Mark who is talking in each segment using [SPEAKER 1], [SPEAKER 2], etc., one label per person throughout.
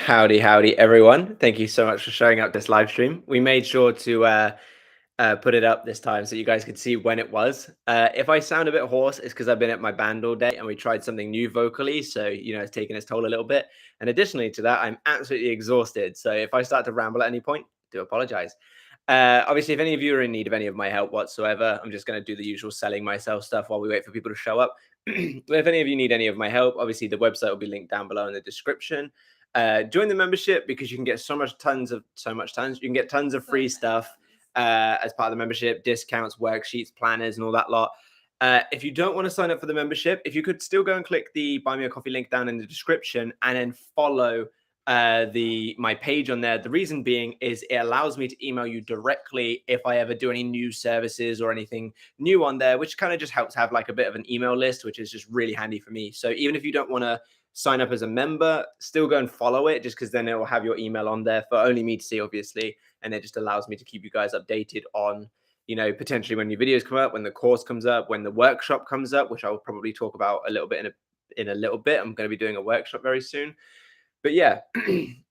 [SPEAKER 1] Howdy, everyone. Thank you so much for showing up this live stream. We made sure to put it up this time so you guys could see when it was. If I sound a bit hoarse, it's because I've been at my band all day and we tried something new vocally. So, it's taken its toll a little bit. And additionally to that, I'm absolutely exhausted. So if I start to ramble at any point, do apologize. Obviously, if any of you are in need of any of my help whatsoever, I'm just going to do the usual selling myself stuff while we wait for people to show up. But if any of you need any of my help, obviously the website will be linked down below in the description. Join the membership because you can get you can get tons of free stuff as part of the membership, discounts, worksheets, planners, and all that lot. If you don't want to sign up for the membership, if you could still go and click the buy me a coffee link down in the description and then follow my page on there. The reason being is it allows me to email you directly if I ever do any new services or anything new on there, which kind of just helps have like a bit of an email list, which is just really handy for me. So even if you don't want to sign up as a member, still go and follow it, just because then it will have your email on there for only me to see, obviously, and it just allows me to keep you guys updated on potentially when new videos come up, when the course comes up, when the workshop comes up, which I will probably talk about a little bit in a little bit. I'm going to be doing a workshop very soon. But yeah,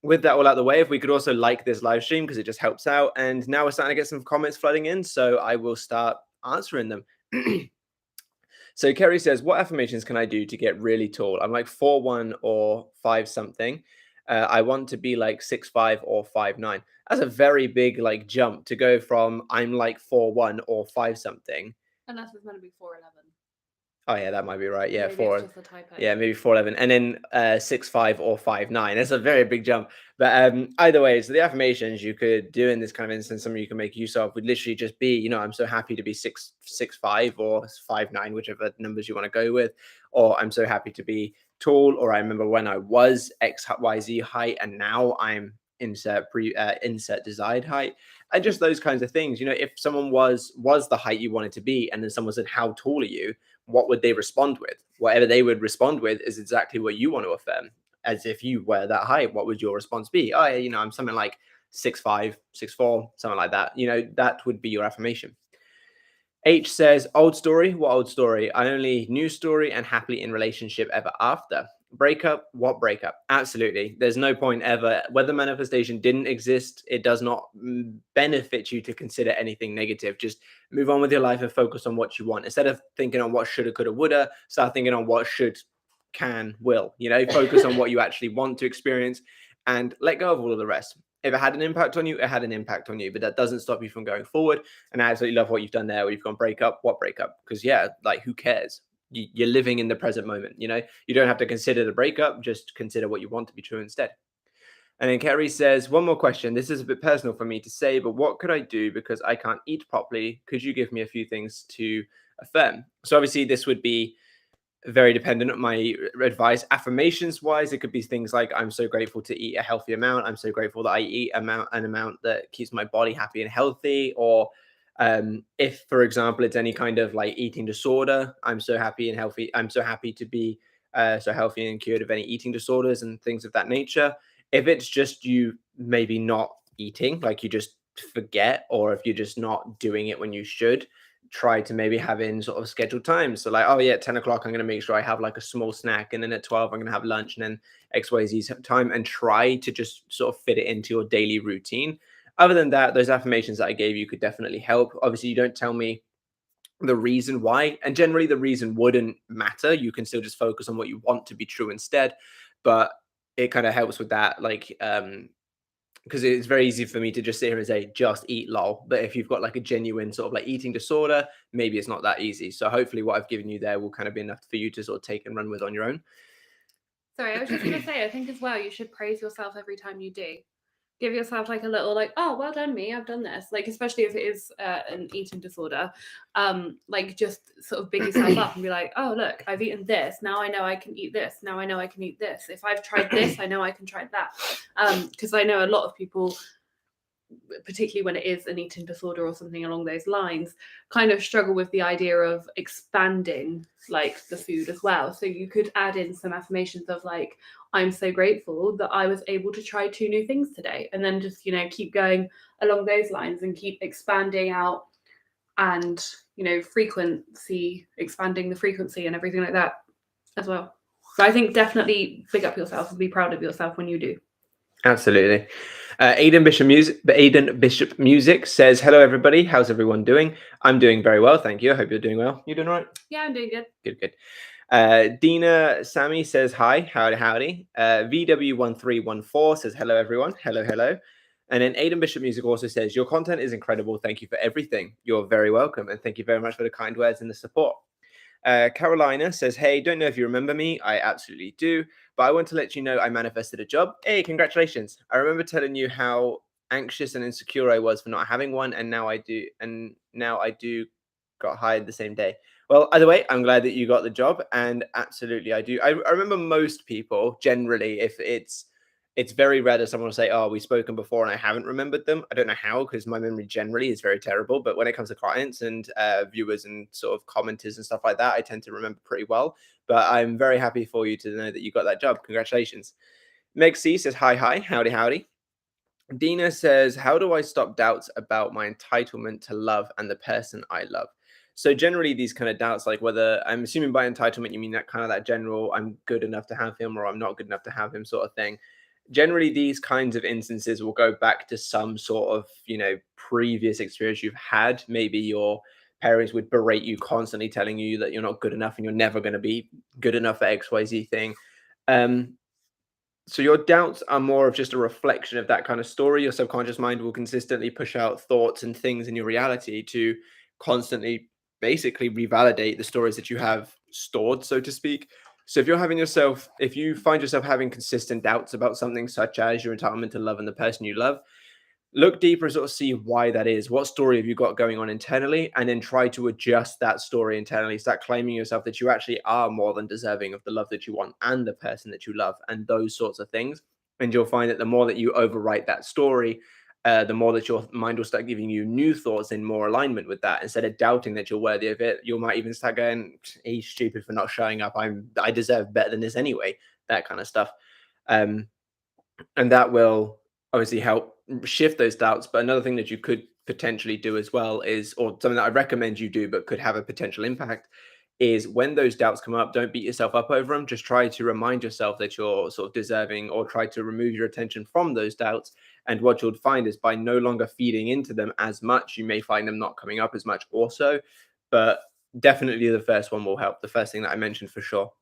[SPEAKER 1] with that all out of the way, if we could also like this live stream because it just helps out. And now we're starting to get some comments flooding in, so I will start answering them. So Kerry says, what affirmations can I do to get really tall? I'm like 4'1" or 5 something. I want to be like 6'5" or 5'9". That's a very big like jump to go from I'm like 4'1" or 5 something.
[SPEAKER 2] Unless it's meant to be 4'11".
[SPEAKER 1] Oh yeah, that might be right. Yeah,
[SPEAKER 2] Maybe it's just a typo.
[SPEAKER 1] Yeah, maybe 4'11", and then 6'5" or 5'9". That's a very big jump. But either way, so the affirmations you could do in this kind of instance, something you can make use of would literally just be, I'm so happy to be 6'5" or 5'9", whichever numbers you want to go with, or I'm so happy to be tall, or I remember when I was XYZ height and now I'm insert desired height, and just those kinds of things. If someone was the height you wanted to be, and then someone said, "How tall are you?" what would they respond with? Whatever they would respond with is exactly what you want to affirm. As if you were that height, what would your response be? Oh, yeah, I'm something like 6'5", 6'4", something like that. That would be your affirmation. H says, old story. What old story? I only new story and happily in relationship ever after. Breakup. What breakup? Absolutely. There's no point ever. Whether manifestation didn't exist, it does not benefit you to consider anything negative. Just move on with your life and focus on what you want. Instead of thinking on what shoulda, coulda, woulda, start thinking on what should, can, will. Focus on what you actually want to experience and let go of all of the rest. If it had an impact on you, it had an impact on you, but that doesn't stop you from going forward. And I absolutely love what you've done there, where you've gone breakup. What breakup? Because yeah, like who cares? You're living in the present moment. You don't have to consider the breakup. Just consider what you want to be true instead. And then Kerry says, one more question. This is a bit personal for me to say, but what could I do because I can't eat properly? Could you give me a few things to affirm? So obviously this would be very dependent on my advice. Affirmations wise, it could be things like, I'm so grateful to eat a healthy amount. I'm so grateful that I eat an amount that keeps my body happy and healthy. Or if, for example, it's any kind of like eating disorder, I'm so happy and healthy. I'm so happy to be so healthy and cured of any eating disorders and things of that nature. If it's just you maybe not eating, like you just forget, or if you're just not doing it when you should, try to maybe have in sort of scheduled times. So like, oh yeah, at 10 o'clock, I'm going to make sure I have like a small snack. And then at 12, I'm going to have lunch, and then XYZ time, and try to just sort of fit it into your daily routine. Other than that, those affirmations that I gave you could definitely help. Obviously, you don't tell me the reason why, and generally the reason wouldn't matter. You can still just focus on what you want to be true instead. But it kind of helps with that. Like, because it's very easy for me to just sit here and say, just eat lol. But if you've got like a genuine sort of like eating disorder, maybe it's not that easy. So hopefully what I've given you there will kind of be enough for you to sort of take and run with on your own.
[SPEAKER 2] Sorry, I was just going to say, I think as well, you should praise yourself every time you do. Give yourself like a little like, oh, well done me, I've done this. Like, especially if it is an eating disorder, like just sort of big yourself up and be like, oh, look, I've eaten this. Now I know I can eat this. Now I know I can eat this. If I've tried this, I know I can try that. Because I know a lot of people, particularly when it is an eating disorder or something along those lines, kind of struggle with the idea of expanding like the food as well. So you could add in some affirmations of like, I'm so grateful that I was able to try 2 new things today, and then just keep going along those lines and keep expanding out, and expanding the frequency and everything like that as well. So I think definitely big up yourself and be proud of yourself when you do.
[SPEAKER 1] Absolutely. Aiden Bishop Music says, "Hello, everybody. How's everyone doing? I'm doing very well, thank you. I hope you're doing well. You doing all right?
[SPEAKER 2] Yeah, I'm doing good.
[SPEAKER 1] Good, good." Dina Sammy says, "Hi, howdy, howdy." VW1314 says, "Hello, everyone. Hello, hello." And then Aiden Bishop Music also says, "Your content is incredible. Thank you for everything. You're very welcome. And thank you very much for the kind words and the support." Carolina says, "Hey, don't know if you remember me. I absolutely do. But I want to let you know I manifested a job. Hey, congratulations. I remember telling you how anxious and insecure I was for not having one. And now I do. And now I do got hired the same day. Well, either way, I'm glad that you got the job. And absolutely, I do. I remember most people generally, if it's very rare that someone will say, "Oh, we've spoken before," and I haven't remembered them. I don't know how, because my memory generally is very terrible. But when it comes to clients and viewers and sort of commenters and stuff like that, I tend to remember pretty well. But I'm very happy for you to know that you got that job. Congratulations. Meg C says, "Hi, hi, howdy, howdy." Dina says, "How do I stop doubts about my entitlement to love and the person I love?" So generally, these kind of doubts, like whether I'm assuming by entitlement you mean that kind of that general "I'm good enough to have him" or "I'm not good enough to have him" sort of thing. Generally, these kinds of instances will go back to some sort of previous experience you've had. Maybe your parents would berate you constantly, telling you that you're not good enough and you're never going to be good enough for XYZ thing. Um, so your doubts are more of just a reflection of that kind of story. Your subconscious mind will consistently push out thoughts and things in your reality to constantly basically revalidate the stories that you have stored, so to speak. So if you find yourself having consistent doubts about something such as your entitlement to love and the person you love, look deeper and sort of see why that is. What story have you got going on internally? And then try to adjust that story internally. Start claiming yourself that you actually are more than deserving of the love that you want and the person that you love and those sorts of things. And you'll find that the more that you overwrite that story, the more that your mind will start giving you new thoughts in more alignment with that. Instead of doubting that you're worthy of it, you might even start going, "He's stupid for not showing up. I deserve better than this anyway." That kind of stuff. Um, and that will obviously help shift those doubts. But another thing that you could potentially do as well is, or something that I recommend you do, but could have a potential impact, is when those doubts come up, don't beat yourself up over them. Just try to remind yourself that you're sort of deserving, or try to remove your attention from those doubts. And what you'll find is by no longer feeding into them as much, you may find them not coming up as much also. But definitely the first one will help. The first thing that I mentioned for sure.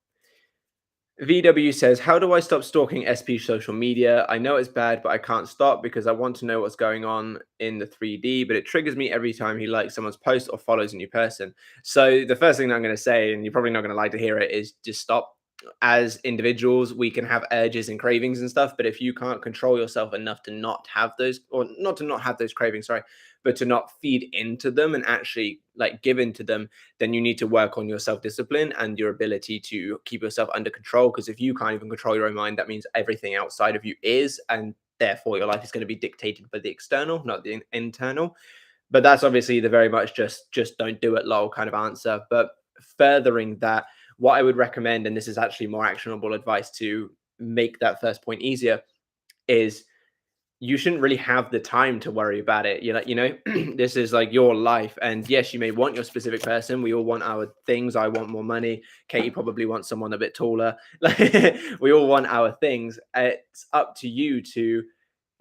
[SPEAKER 1] VW says, "How do I stop stalking SP social media? I know it's bad, but I can't stop because I want to know what's going on in the 3D, but it triggers me every time he likes someone's post or follows a new person." So the first thing that I'm going to say, and you're probably not going to like to hear it, is just stop. As individuals, we can have urges and cravings and stuff, but if you can't control yourself enough to not have those, or not to not have those cravings, sorry, but to not feed into them and actually like give into them, then you need to work on your self-discipline and your ability to keep yourself under control. Because if you can't even control your own mind, that means everything outside of you is, and therefore your life is going to be dictated by the external, not the internal. But that's obviously the very much just don't do it lol kind of answer. But furthering that, what I would recommend, and this is actually more actionable advice to make that first point easier, is you shouldn't really have the time to worry about it. You're like, this is like your life. And yes, you may want your specific person. We all want our things. I want more money. Katie probably wants someone a bit taller. Like we all want our things. It's up to you to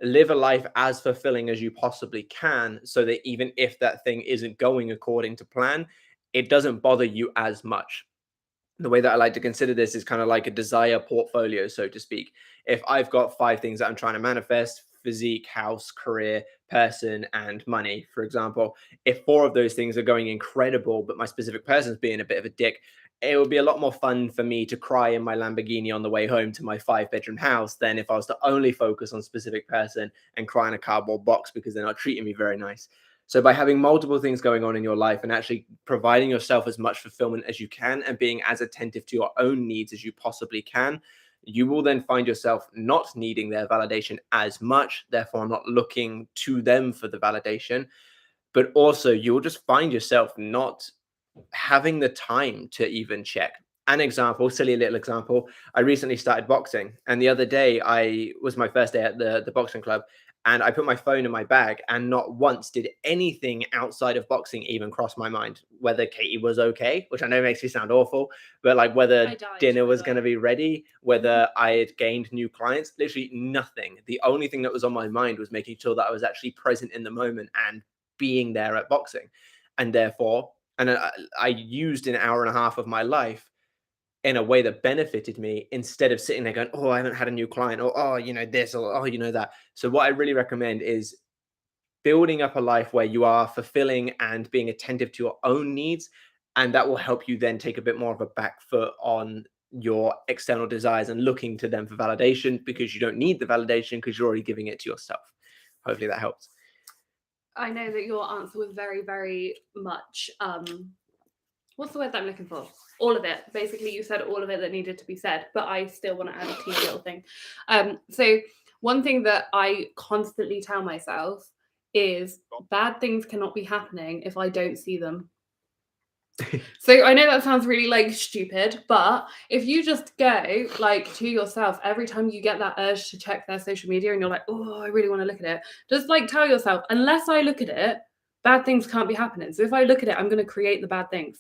[SPEAKER 1] live a life as fulfilling as you possibly can, so that even if that thing isn't going according to plan, it doesn't bother you as much. The way that I like to consider this is kind of like a desire portfolio, so to speak. If I've got 5 things that I'm trying to manifest: physique, house, career, person, and money, for example, if 4 of those things are going incredible, but my specific person's being a bit of a dick, it would be a lot more fun for me to cry in my Lamborghini on the way home to my 5-bedroom house than if I was to only focus on specific person and cry in a cardboard box because they're not treating me very nice. So by having multiple things going on in your life and actually providing yourself as much fulfillment as you can and being as attentive to your own needs as you possibly can, you will then find yourself not needing their validation as much, therefore not looking to them for the validation. But also you'll just find yourself not having the time to even check. An example, silly little example. I recently started boxing, and the other day I was my first day at the boxing club, and I put my phone in my bag, and not once did anything outside of boxing even cross my mind. Whether Katie was okay, which I know makes me sound awful, but like
[SPEAKER 2] I
[SPEAKER 1] whether
[SPEAKER 2] died,
[SPEAKER 1] dinner
[SPEAKER 2] by the
[SPEAKER 1] was
[SPEAKER 2] way.
[SPEAKER 1] going to be ready, whether I had gained new clients, literally nothing. The only thing that was on my mind was making sure that I was actually present in the moment and being there at boxing. And therefore, I used an hour and a half of my life in a way that benefited me, instead of sitting there going, oh, I haven't had a new client, or oh, this, or oh, that. So what I really recommend is building up a life where you are fulfilling and being attentive to your own needs, and that will help you then take a bit more of a back foot on your external desires and looking to them for validation, because you don't need the validation because you're already giving it to yourself. Hopefully that helps.
[SPEAKER 2] I know that your answer was very, very much what's the word that I'm looking for? All of it. Basically, you said all of it that needed to be said, but I still want to add a teeny little thing. So one thing that I constantly tell myself is bad things cannot be happening if I don't see them. So I know that sounds really like stupid, but if you just go like to yourself every time you get that urge to check their social media and you're like, oh, I really want to look at it, just like tell yourself, unless I look at it, bad things can't be happening. So if I look at it, I'm going to create the bad things.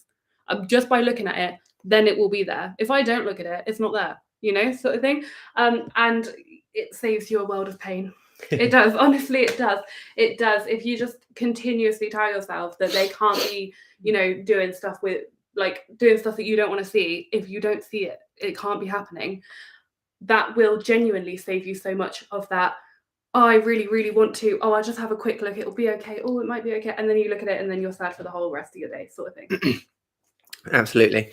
[SPEAKER 2] Just by looking at it, then it will be there. If I don't look at it, it's not there, sort of thing. And it saves you a world of pain. It does. Honestly, it does. It does. If you just continuously tell yourself that they can't be, doing stuff that you don't want to see. If you don't see it, it can't be happening. That will genuinely save you so much of that. Oh, I really, really want to. Oh, I'll just have a quick look. It'll be okay. Oh, it might be okay. And then you look at it and then you're sad for the whole rest of your day, sort of thing.
[SPEAKER 1] Absolutely.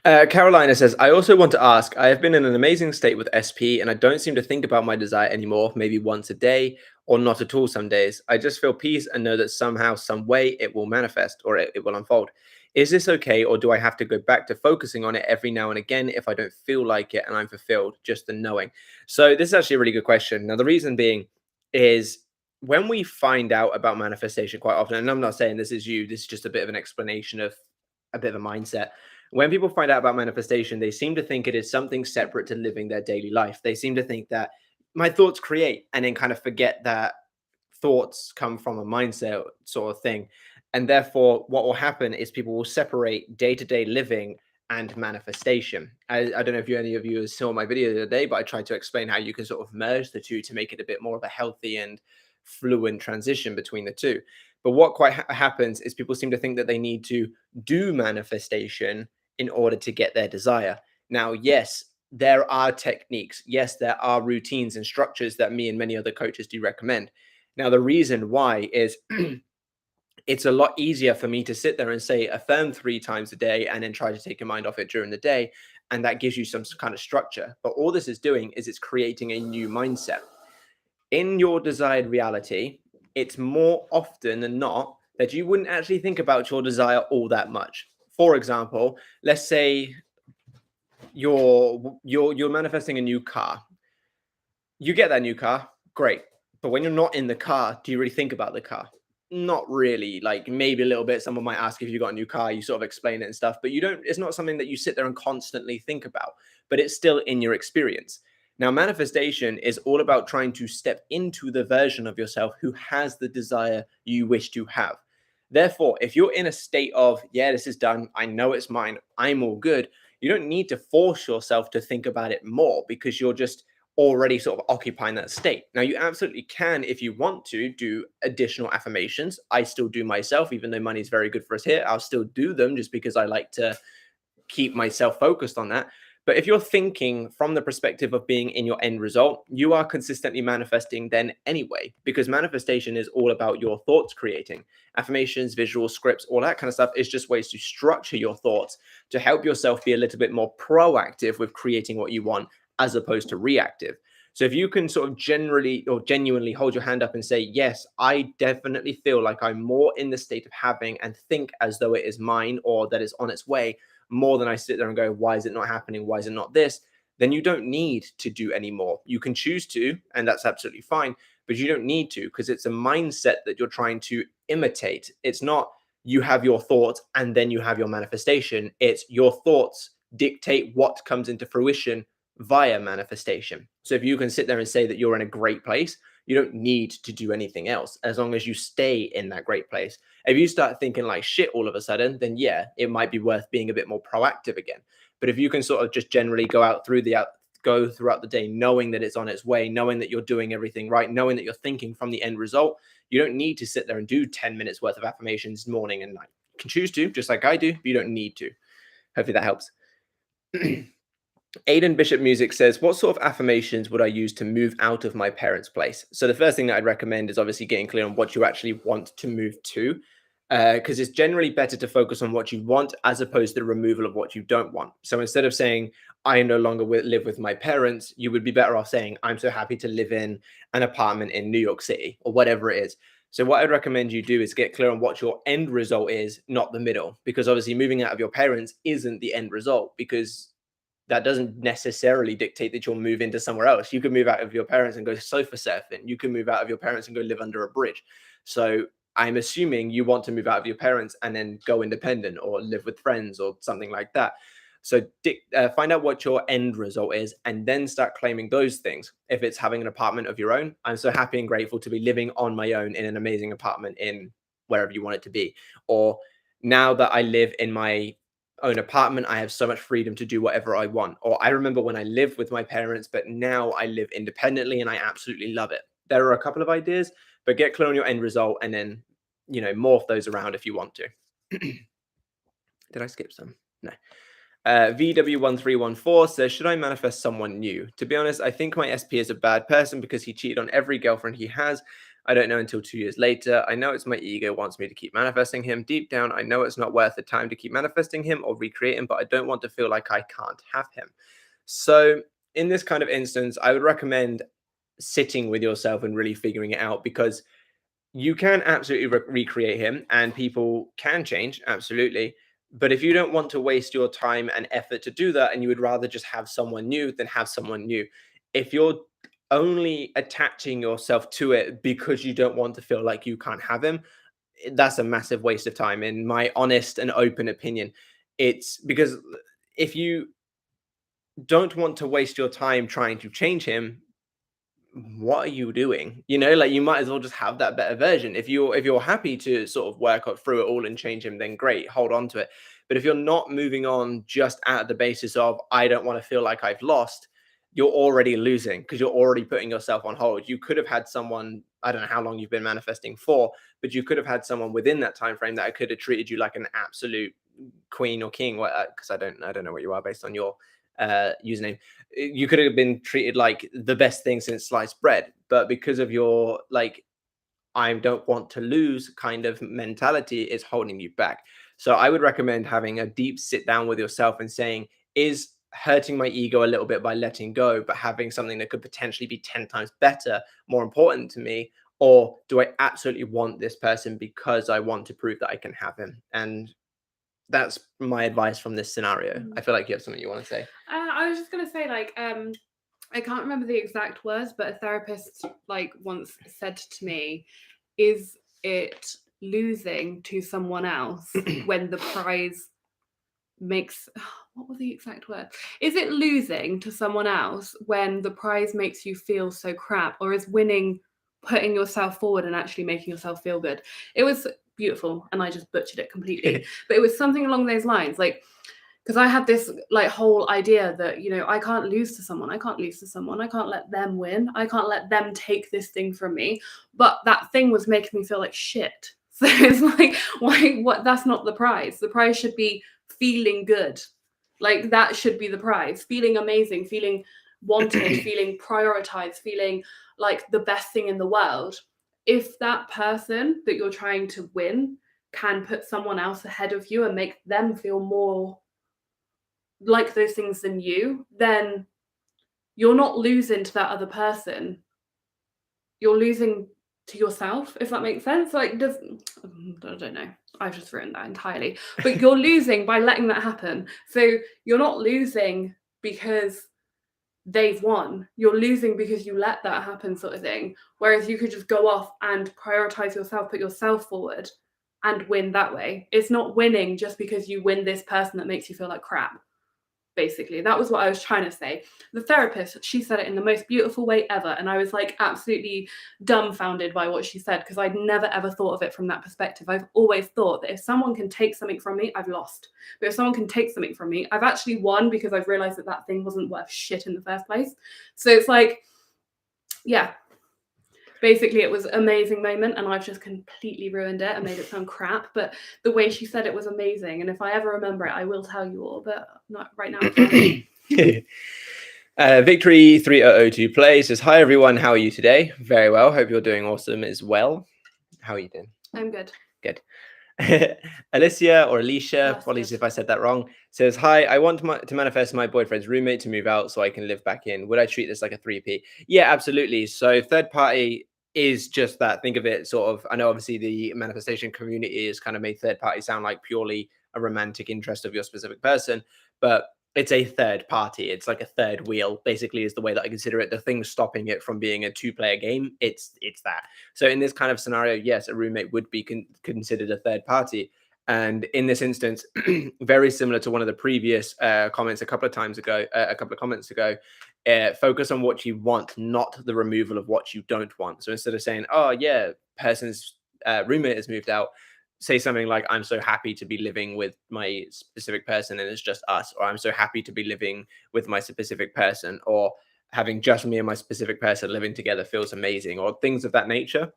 [SPEAKER 1] Carolina says, I also want to ask, I have been in an amazing state with SP and I don't seem to think about my desire anymore, maybe once a day or not at all some days. I just feel peace and know that somehow, some way it will manifest, or it will unfold. Is this okay, or do I have to go back to focusing on it every now and again if I don't feel like it and I'm fulfilled, just the knowing? So this is actually a really good question. Now, the reason being is, when we find out about manifestation quite often, and I'm not saying this is you, this is just a bit of an explanation of a bit of a mindset. When people find out about manifestation, they seem to think it is something separate to living their daily life. They seem to think that my thoughts create, and then kind of forget that thoughts come from a mindset sort of thing. And therefore, what will happen is people will separate day-to-day living and manifestation. I don't know if any of you saw my video the other day, but I tried to explain how you can sort of merge the two to make it a bit more of a healthy and fluent transition between the two. But what quite happens is people seem to think that they need to do manifestation in order to get their desire. Now, yes, there are techniques. Yes, there are routines and structures that me and many other coaches do recommend. Now, the reason why is it's a lot easier for me to sit there and say affirm 3 times a day and then try to take your mind off it during the day. And that gives you some kind of structure. But all this is doing is it's creating a new mindset. In your desired reality, it's more often than not that you wouldn't actually think about your desire all that much. For example, let's say you're manifesting a new car. You get that new car, great. But when you're not in the car, do you really think about the car? Not really. Like maybe a little bit. Someone might ask if you got a new car, you sort of explain it and stuff, but you don't, it's not something that you sit there and constantly think about, but it's still in your experience. Now, manifestation is all about trying to step into the version of yourself who has the desire you wish to have. Therefore, if you're in a state of, yeah, this is done, I know it's mine, I'm all good, you don't need to force yourself to think about it more, because you're just already sort of occupying that state. Now, you absolutely can, if you want to, do additional affirmations. I still do myself, even though money is very good for us here. I'll still do them just because I like to keep myself focused on that. But if you're thinking from the perspective of being in your end result, you are consistently manifesting then anyway, because manifestation is all about your thoughts creating. Affirmations, visual scripts, all that kind of stuff is just ways to structure your thoughts to help yourself be a little bit more proactive with creating what you want, as opposed to reactive. So if you can sort of generally or genuinely hold your hand up and say, yes, I definitely feel like I'm more in the state of having and think as though it is mine or that it's on its way, more than I sit there and go, why is it not happening? Why is it not this? Then you don't need to do any more. You can choose to, and that's absolutely fine, but you don't need to, because it's a mindset that you're trying to imitate. It's not you have your thoughts and then you have your manifestation. It's your thoughts dictate what comes into fruition via manifestation. So if you can sit there and say that you're in a great place, you don't need to do anything else as long as you stay in that great place. If you start thinking like shit all of a sudden, then yeah, it might be worth being a bit more proactive again. But if you can sort of just generally go throughout the day knowing that it's on its way, knowing that you're doing everything right, knowing that you're thinking from the end result, you don't need to sit there and do 10 minutes worth of affirmations morning and night. You can choose to, just like I do, but you don't need to. Hopefully that helps. Aiden Bishop Music says, what sort of affirmations would I use to move out of my parents' place? So the first thing that I'd recommend is obviously getting clear on what you actually want to move to, because it's generally better to focus on what you want as opposed to the removal of what you don't want. So instead of saying, I no longer live with my parents, you would be better off saying, I'm so happy to live in an apartment in New York City or whatever it is. So what I'd recommend you do is get clear on what your end result is, not the middle, because obviously moving out of your parents isn't the end result, because that doesn't necessarily dictate that you'll move into somewhere else. You could move out of your parents and go sofa surfing. You can move out of your parents and go live under a bridge. So I'm assuming you want to move out of your parents and then go independent or live with friends or something like that. So find out what your end result is and then start claiming those things. If it's having an apartment of your own, I'm so happy and grateful to be living on my own in an amazing apartment in wherever you want it to be. Or now that I live in my own apartment, I have so much freedom to do whatever I want. Or I remember when I lived with my parents, but now I live independently and I absolutely love it. There are a couple of ideas, but get clear on your end result and then, morph those around if you want to. Did I skip some? No. VW1314 says, should I manifest someone new? To be honest, I think my SP is a bad person because he cheated on every girlfriend he has. I don't know until 2 years later. I know it's my ego wants me to keep manifesting him. Deep down, I know it's not worth the time to keep manifesting him or recreate him, but I don't want to feel like I can't have him. So in this kind of instance, I would recommend sitting with yourself and really figuring it out, because you can absolutely recreate him and people can change, absolutely. But if you don't want to waste your time and effort to do that, and you would rather just have someone new, then have someone new. If you're only attaching yourself to it because you don't want to feel like you can't have him, that's a massive waste of time, in my honest and open opinion. It's because if you don't want to waste your time trying to change him, what are you doing? Like, you might as well just have that better version. If you're happy to sort of work through it all and change him, then great, hold on to it. But if you're not moving on just at the basis of, I don't want to feel like I've lost, you're already losing, because you're already putting yourself on hold. You could have had someone, I don't know how long you've been manifesting for, but you could have had someone within that time frame that could have treated you like an absolute queen or king, because I don't know what you are based on your username. You could have been treated like the best thing since sliced bread, but because of your like, I don't want to lose kind of mentality, is holding you back. So I would recommend having a deep sit down with yourself and saying, is hurting my ego a little bit by letting go, but having something that could potentially be 10 times better, more important to me? Or do I absolutely want this person because I want to prove that I can have him? And that's my advice from this scenario. I feel like you have something you want to say.
[SPEAKER 2] I was just gonna say, like, I can't remember the exact words, but a therapist like once said to me, "Is it losing to someone else when the prize makes what were the exact words? Is it losing to someone else when the prize makes you feel so crap, or is winning putting yourself forward and actually making yourself feel good?" It was beautiful, and I just butchered it completely, but it was something along those lines, like, because I had this like whole idea that, I can't lose to someone, I can't lose to someone, I can't let them win, I can't let them take this thing from me. But that thing was making me feel like shit. So it's like, what? That's not the prize. The prize should be feeling good. Like, that should be the prize. Feeling amazing, feeling wanted, feeling prioritized, feeling like the best thing in the world. If that person that you're trying to win can put someone else ahead of you and make them feel more like those things than you, then you're not losing to that other person. You're losing to yourself, if that makes sense. Like, I don't know. I've just written that entirely. But you're losing by letting that happen. So you're not losing because they've won. You're losing because you let that happen, sort of thing. Whereas you could just go off and prioritize yourself, put yourself forward, and win that way. It's not winning just because you win this person that makes you feel like crap. Basically, that was what I was trying to say. The therapist, she said it in the most beautiful way ever, and I was like absolutely dumbfounded by what she said, because I'd never ever thought of it from that perspective. I've always thought that if someone can take something from me, I've lost. But if someone can take something from me, I've actually won, because I've realized that that thing wasn't worth shit in the first place. So it's like, yeah, basically it was an amazing moment, and I've just completely ruined it and made it sound crap. But the way she said it was amazing, and if I ever remember it, I will tell you all, but not right now. I can't.
[SPEAKER 1] Victory 3002 play says, hi everyone, how are you today? Very well, hope you're doing awesome as well. How are you doing?
[SPEAKER 2] I'm good.
[SPEAKER 1] Good. Alicia or Alicia,
[SPEAKER 2] That's
[SPEAKER 1] apologies
[SPEAKER 2] good.
[SPEAKER 1] if I said that wrong, says, hi, I want to manifest my boyfriend's roommate to move out so I can live back in. Would I treat this like a 3P? Yeah, absolutely. So third party is just that. Think of it sort of, I know obviously the manifestation community has kind of made third party sound like purely a romantic interest of your specific person, but it's a third party. It's like a third wheel, basically, is the way that I consider it. The thing stopping it from being a two-player game, it's that. So in this kind of scenario, yes, a roommate would be considered a third party. And in this instance, very similar to one of the previous comments a couple of comments ago, focus on what you want, not the removal of what you don't want. So instead of saying, oh yeah, person's roommate has moved out, say something like, I'm so happy to be living with my specific person and it's just us, or I'm so happy to be living with my specific person, or having just me and my specific person living together feels amazing, or things of that nature.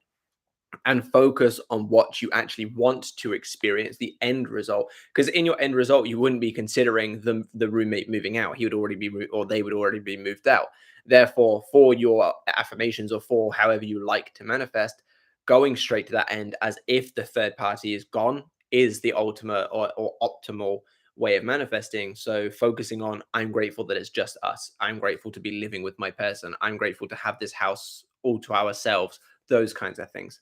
[SPEAKER 1] And focus on what you actually want to experience, the end result. Because in your end result, you wouldn't be considering the roommate moving out. He would already be, or they would already be moved out. Therefore, for your affirmations, or for however you like to manifest, going straight to that end as if the third party is gone is the ultimate or optimal way of manifesting. So focusing on, I'm grateful that it's just us. I'm grateful to be living with my person. I'm grateful to have this house all to ourselves. Those kinds of things.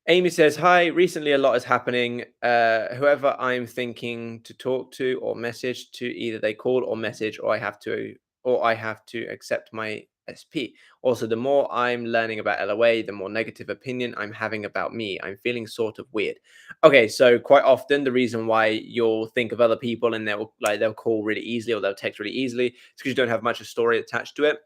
[SPEAKER 1] Amy says, hi, recently a lot is happening. Whoever I'm thinking to talk to or message to, either they call or message, or I have to accept my SP. Also, the more I'm learning about LOA, the more negative opinion I'm having about me. I'm feeling sort of weird. Okay, so quite often the reason why you'll think of other people and they'll call really easily or they'll text really easily is because you don't have much of a story attached to it.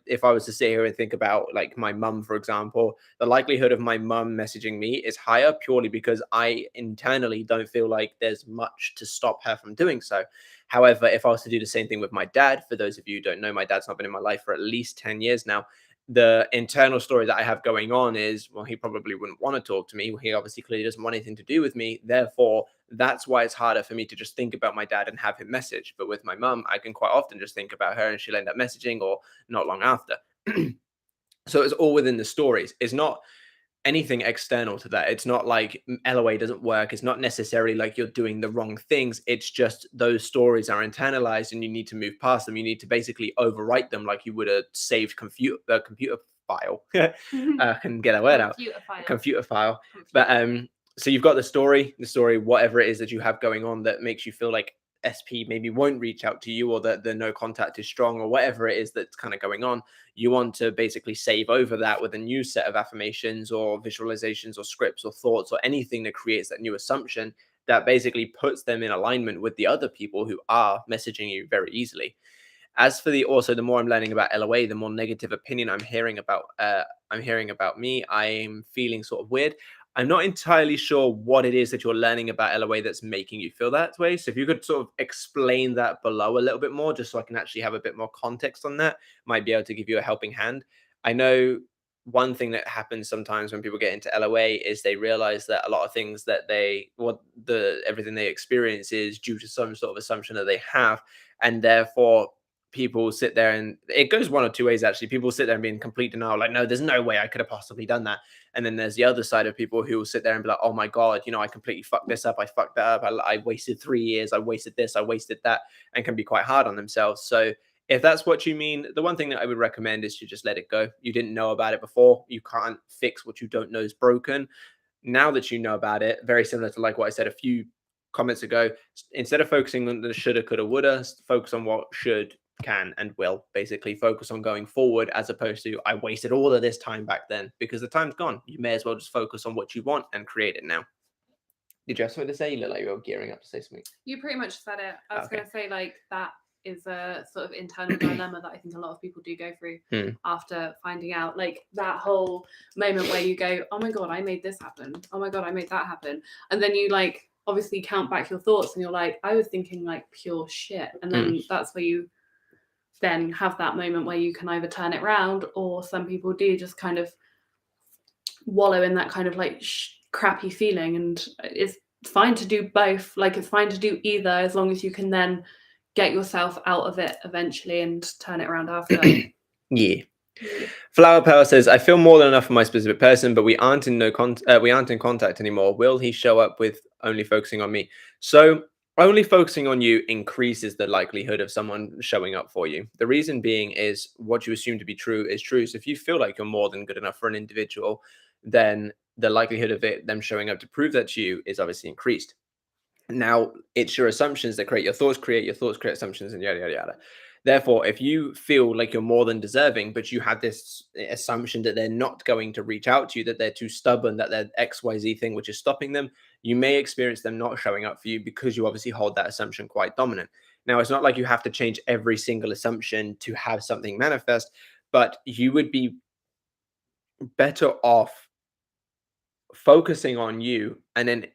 [SPEAKER 1] If I was to sit here and think about like my mum, for example, the likelihood of my mum messaging me is higher purely because I internally don't feel like there's much to stop her from doing so. However, if I was to do the same thing with my dad, for those of you who don't know, my dad's not been in my life for at least 10 years now. The internal story that I have going on is, well, he probably wouldn't want to talk to me. He obviously clearly doesn't want anything to do with me. Therefore, that's why it's harder for me to just think about my dad and have him message. But with my mum, I can quite often just think about her and she'll end up messaging, or not long after. So it's all within the stories. It's not anything external to that. It's not like LOA doesn't work. It's not necessarily like you're doing the wrong things. It's just those stories are internalized and you need to move past them. You need to basically overwrite them like you would a saved computer file. Can get that word out. Computer file. But so you've got the story, whatever it is that you have going on that makes you feel like SP maybe won't reach out to you, or that the no contact is strong, or whatever it is that's kind of going on. You want to basically save over that with a new set of affirmations or visualizations or scripts or thoughts or anything that creates that new assumption that basically puts them in alignment with the other people who are messaging you very easily. As for the more I'm learning about LOA, the more negative opinion I'm hearing about me. I'm feeling sort of weird. I'm not entirely sure what it is that you're learning about LOA that's making you feel that way. So if you could sort of explain that below a little bit more, just so I can actually have a bit more context on that, might be able to give you a helping hand. I know one thing that happens sometimes when people get into LOA is they realize that a lot of things that everything they experience is due to some sort of assumption that they have, and therefore people sit there, and it goes one or two ways actually. People sit there and be in complete denial, like, no, there's no way I could have possibly done that. And then there's the other side of people who will sit there and be like, oh my God, I completely fucked this up. I fucked that up. I wasted 3 years. I wasted this. I wasted that, and can be quite hard on themselves. So if that's what you mean, the one thing that I would recommend is to just let it go. You didn't know about it before. You can't fix what you don't know is broken. Now that you know about it, very similar to like what I said a few comments ago, instead of focusing on the shoulda, coulda, woulda, focus on what should, can, and will. Basically focus on going forward, as opposed to, I wasted all of this time back then, because the time's gone. You may as well just focus on what you want and create it now. Did you have something to say? You look like you were gearing up to say something.
[SPEAKER 2] You pretty much said it. I was
[SPEAKER 1] Okay.
[SPEAKER 2] going to say, like, that is a sort of internal dilemma that I think a lot of people do go through after finding out, like, that whole moment where you go, oh my God, I made this happen. Oh my God, I made that happen. And then you, like, obviously count back your thoughts and you're like, I was thinking, like, pure shit. And then that's where you then have that moment where you can either turn it around, or some people do just kind of wallow in that kind of, like, crappy feeling. And it's fine to do both. Like, it's fine to do either, as long as you can then get yourself out of it eventually and turn it around after.
[SPEAKER 1] Yeah. Flower Power says, I feel more than enough for my specific person, but we aren't in contact anymore. Will he show up with only focusing on me? So only focusing on you increases the likelihood of someone showing up for you. The reason being is what you assume to be true is true. So if you feel like you're more than good enough for an individual, then the likelihood of them showing up to prove that to you is obviously increased. Now, it's your assumptions that create your thoughts, create assumptions, and yada, yada, yada. Therefore, if you feel like you're more than deserving, but you have this assumption that they're not going to reach out to you, that they're too stubborn, that they're XYZ thing which is stopping them, you may experience them not showing up for you because you obviously hold that assumption quite dominant. Now, it's not like you have to change every single assumption to have something manifest, but you would be better off focusing on you, and then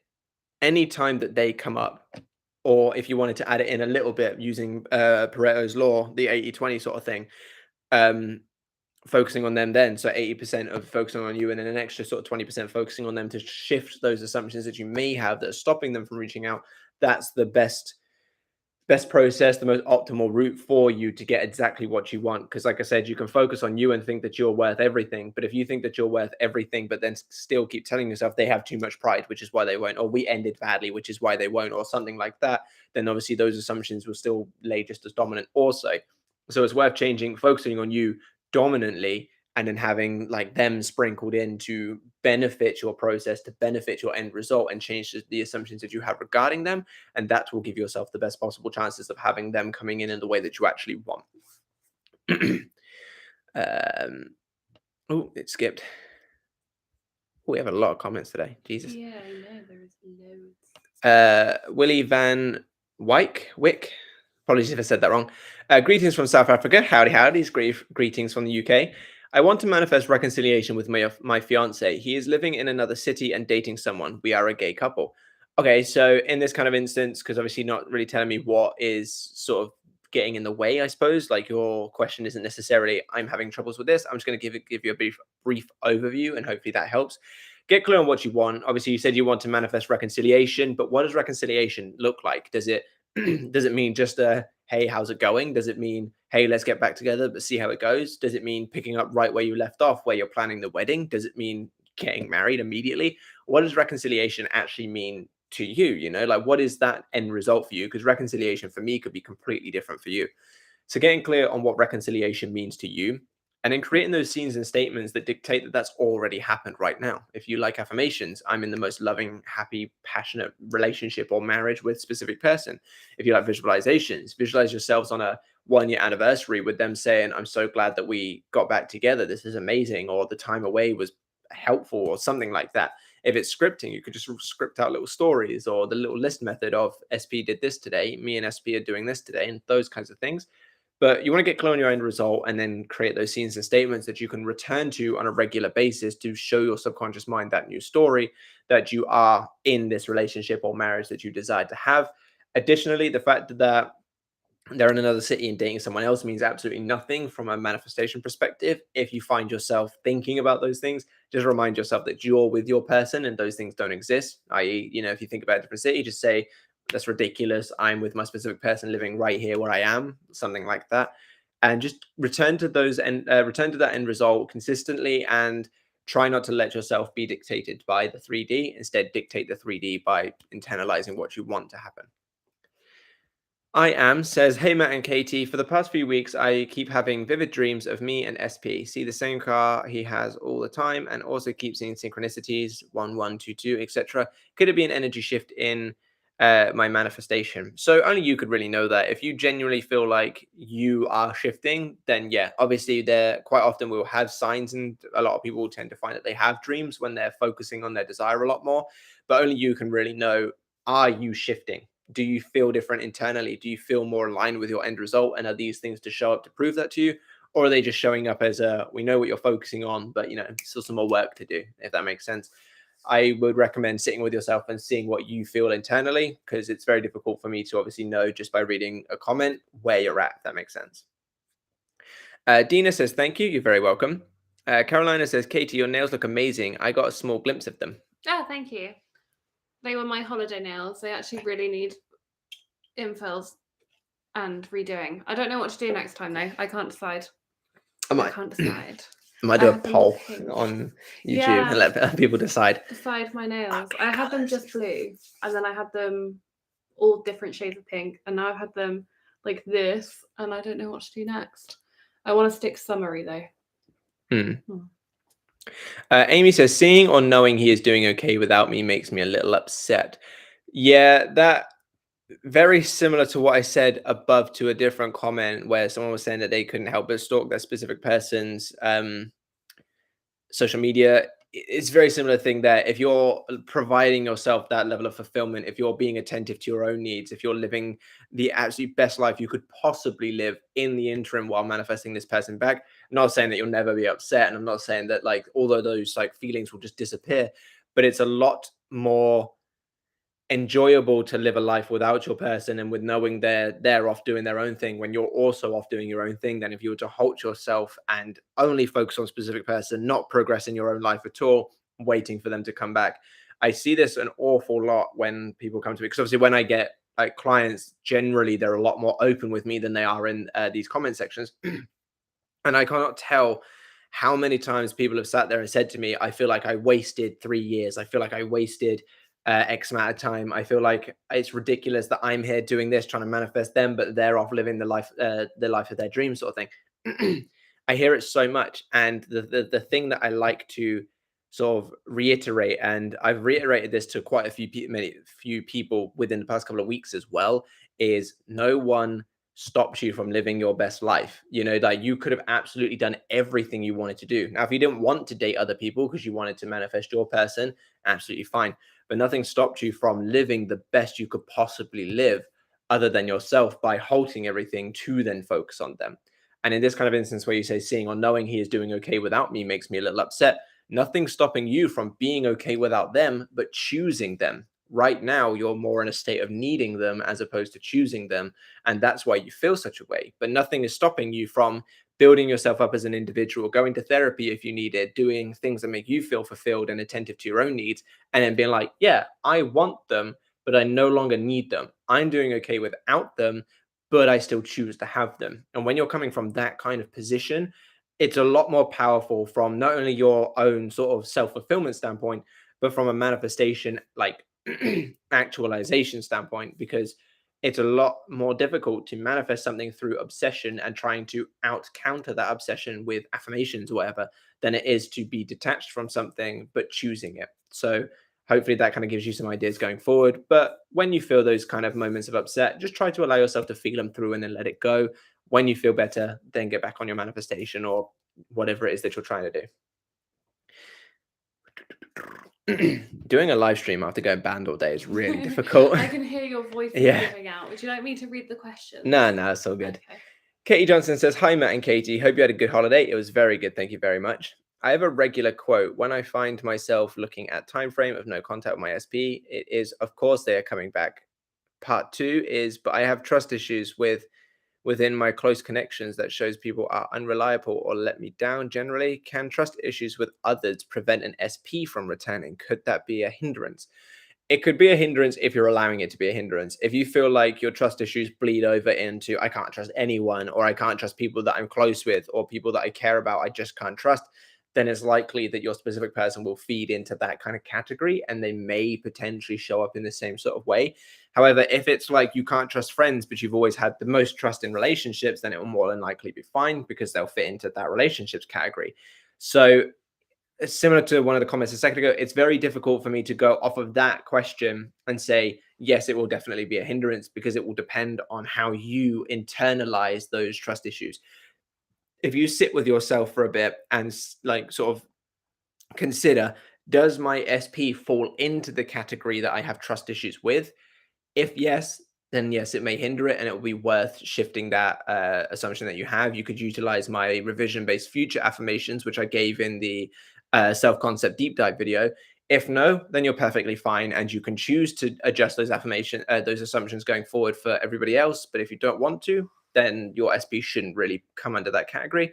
[SPEAKER 1] any time that they come up, or if you wanted to add it in a little bit using Pareto's law, the 80-20 sort of thing, focusing on them then. So 80% of focusing on you, and then an extra sort of 20% focusing on them to shift those assumptions that you may have that are stopping them from reaching out. That's the best process, the most optimal route for you to get exactly what you want. Because like I said, you can focus on you and think that you're worth everything. But if you think that you're worth everything, but then still keep telling yourself they have too much pride, which is why they won't, or we ended badly, which is why they won't, or something like that, then obviously those assumptions will still lay just as dominant also. So it's worth focusing on you dominantly, and then having like them sprinkled in to benefit your process, to benefit your end result, and change the assumptions that you have regarding them. And that will give yourself the best possible chances of having them coming in the way that you actually want. Oh, it skipped. We have a lot of comments today. Jesus.
[SPEAKER 2] Yeah, I know. There is loads.
[SPEAKER 1] Willie Van Wick. Apologies if I said that wrong. Greetings from South Africa. Howdy's. Greetings from the UK. I want to manifest reconciliation with my fiance. He is living in another city and dating someone. We are a gay couple. Okay, so in this kind of instance, because obviously not really telling me what is sort of getting in the way, I suppose, like your question isn't necessarily, I'm having troubles with this. I'm just going to give you a brief overview, and hopefully that helps. Get clear on what you want. Obviously, you said you want to manifest reconciliation, but what does reconciliation look like? Does it does it mean just a hey, how's it going? Does it mean hey, let's get back together but see how it goes? Does it mean picking up right where you left off, where you're planning the wedding? Does it mean getting married immediately? What does reconciliation actually mean to you? You know, like what is that end result for you? Because reconciliation for me could be completely different for you. So getting clear on what reconciliation means to you, and then creating those scenes and statements that dictate that that's already happened right now. If you like affirmations, I'm in the most loving, happy, passionate relationship or marriage with a specific person. If you like visualizations, visualize yourselves on a 1-year anniversary with them saying, I'm so glad that we got back together. This is amazing. Or the time away was helpful, or something like that. If it's scripting, you could just script out little stories, or the little list method of SP did this today, me and SP are doing this today, and those kinds of things. But you want to get clear on your end result, and then create those scenes and statements that you can return to on a regular basis to show your subconscious mind that new story, that you are in this relationship or marriage that you desire to have. Additionally, the fact that they're in another city and dating someone else means absolutely nothing from a manifestation perspective. If you find yourself thinking about those things, just remind yourself that you're with your person and those things don't exist. I.e., you know, if you think about a different city, just say, that's ridiculous. I'm with my specific person living right here where I am, something like that. And just return to that end result consistently, and try not to let yourself be dictated by the 3D. Instead, dictate the 3D by internalizing what you want to happen. I am says, hey, Matt and Katie, for the past few weeks, I keep having vivid dreams of me and SP. See the same car he has all the time, and also keep seeing synchronicities, 1122, etc. Could it be an energy shift in my manifestation. So only you could really know that. If you genuinely feel like you are shifting, then yeah, obviously there quite often we'll have signs, and a lot of people will tend to find that they have dreams when they're focusing on their desire a lot more. But only you can really know, are you shifting? Do you feel different internally? Do you feel more aligned with your end result? And are these things to show up to prove that to you? Or are they just showing up as a, we know what you're focusing on, but still some more work to do, if that makes sense. I would recommend sitting with yourself and seeing what you feel internally, because it's very difficult for me to obviously know just by reading a comment where you're at, if that makes sense. Dina says, thank you. You're very welcome. Carolina says, Katie, your nails look amazing. I got a small glimpse of them.
[SPEAKER 2] Oh, thank you. They were my holiday nails. They actually really need infills and redoing. I don't know what to do next time, though. I can't decide. I can't decide.
[SPEAKER 1] I might do a poll on YouTube and let people decide.
[SPEAKER 2] Decide my nails. I had them just blue, and then I had them all different shades of pink, and now I've had them like this, and I don't know what to do next. I want to stick summery though.
[SPEAKER 1] Amy says, seeing or knowing he is doing okay without me makes me a little upset. Yeah, that very similar to what I said above to a different comment where someone was saying that they couldn't help but stalk that specific person's social media. It's very similar thing there. If you're providing yourself that level of fulfillment, if you're being attentive to your own needs, if you're living the absolute best life you could possibly live in the interim while manifesting this person back, I'm not saying that you'll never be upset, and I'm not saying that like although those like feelings will just disappear, but it's a lot more enjoyable to live a life without your person and with knowing they're off doing their own thing when you're also off doing your own thing, than if you were to halt yourself and only focus on a specific person, not progress in your own life at all, waiting for them to come back. I see this an awful lot when people come to me, because obviously when I get like clients, generally they're a lot more open with me than they are in these comment sections. And I cannot tell how many times people have sat there and said to me, I feel like I wasted 3 years. I feel like I wasted X amount of time. I feel like it's ridiculous that I'm here doing this, trying to manifest them, but they're off living the life of their dreams, sort of thing. I hear it so much. And the thing that I like to sort of reiterate, and I've reiterated this to quite a few people within the past couple of weeks as well, is no one stops you from living your best life. Like you could have absolutely done everything you wanted to do. Now, if you didn't want to date other people because you wanted to manifest your person, absolutely fine. But nothing stopped you from living the best you could possibly live other than yourself by halting everything to then focus on them. And in this kind of instance where you say seeing or knowing he is doing okay without me makes me a little upset, nothing's stopping you from being okay without them, but choosing them. Right now, you're more in a state of needing them as opposed to choosing them. And that's why you feel such a way. But nothing is stopping you from building yourself up as an individual, going to therapy if you need it, doing things that make you feel fulfilled and attentive to your own needs, and then being like, yeah, I want them, but I no longer need them. I'm doing okay without them, but I still choose to have them. And when you're coming from that kind of position, it's a lot more powerful from not only your own sort of self-fulfillment standpoint, but from a manifestation, like actualization standpoint, because it's a lot more difficult to manifest something through obsession and trying to out counter that obsession with affirmations or whatever than it is to be detached from something but choosing it. So hopefully that kind of gives you some ideas going forward. But when you feel those kind of moments of upset, just try to allow yourself to feel them through and then let it go. When you feel better, then get back on your manifestation or whatever it is that you're trying to do. Doing a live stream after going banned all day is really difficult.
[SPEAKER 2] I can hear your voice giving out. Would you like me to read the questions?
[SPEAKER 1] No, it's all good. Okay. Katie Johnson says, hi, Matt and Katie. Hope you had a good holiday. It was very good. Thank you very much. I have a regular quote. When I find myself looking at time frame of no contact with my SP, it is, of course, they are coming back. Part 2 is, but I have trust issues within my close connections that shows people are unreliable or let me down generally. Can trust issues with others prevent an SP from returning? Could that be a hindrance? It could be a hindrance if you're allowing it to be a hindrance. If you feel like your trust issues bleed over into I can't trust anyone, or I can't trust people that I'm close with, or people that I care about, I just can't trust, then it's likely that your specific person will feed into that kind of category and they may potentially show up in the same sort of way. However, if it's like you can't trust friends, but you've always had the most trust in relationships, then it will more than likely be fine because they'll fit into that relationships category. So similar to one of the comments a second ago, it's very difficult for me to go off of that question and say, yes, it will definitely be a hindrance, because it will depend on how you internalize those trust issues. If you sit with yourself for a bit and like sort of consider, does my SP fall into the category that I have trust issues with? If yes, then yes, it may hinder it, and it will be worth shifting that assumption that you have. You could utilize my revision-based future affirmations, which I gave in the self-concept deep dive video. If no, then you're perfectly fine, and you can choose to adjust those those assumptions going forward for everybody else. But if you don't want to, then your SP shouldn't really come under that category.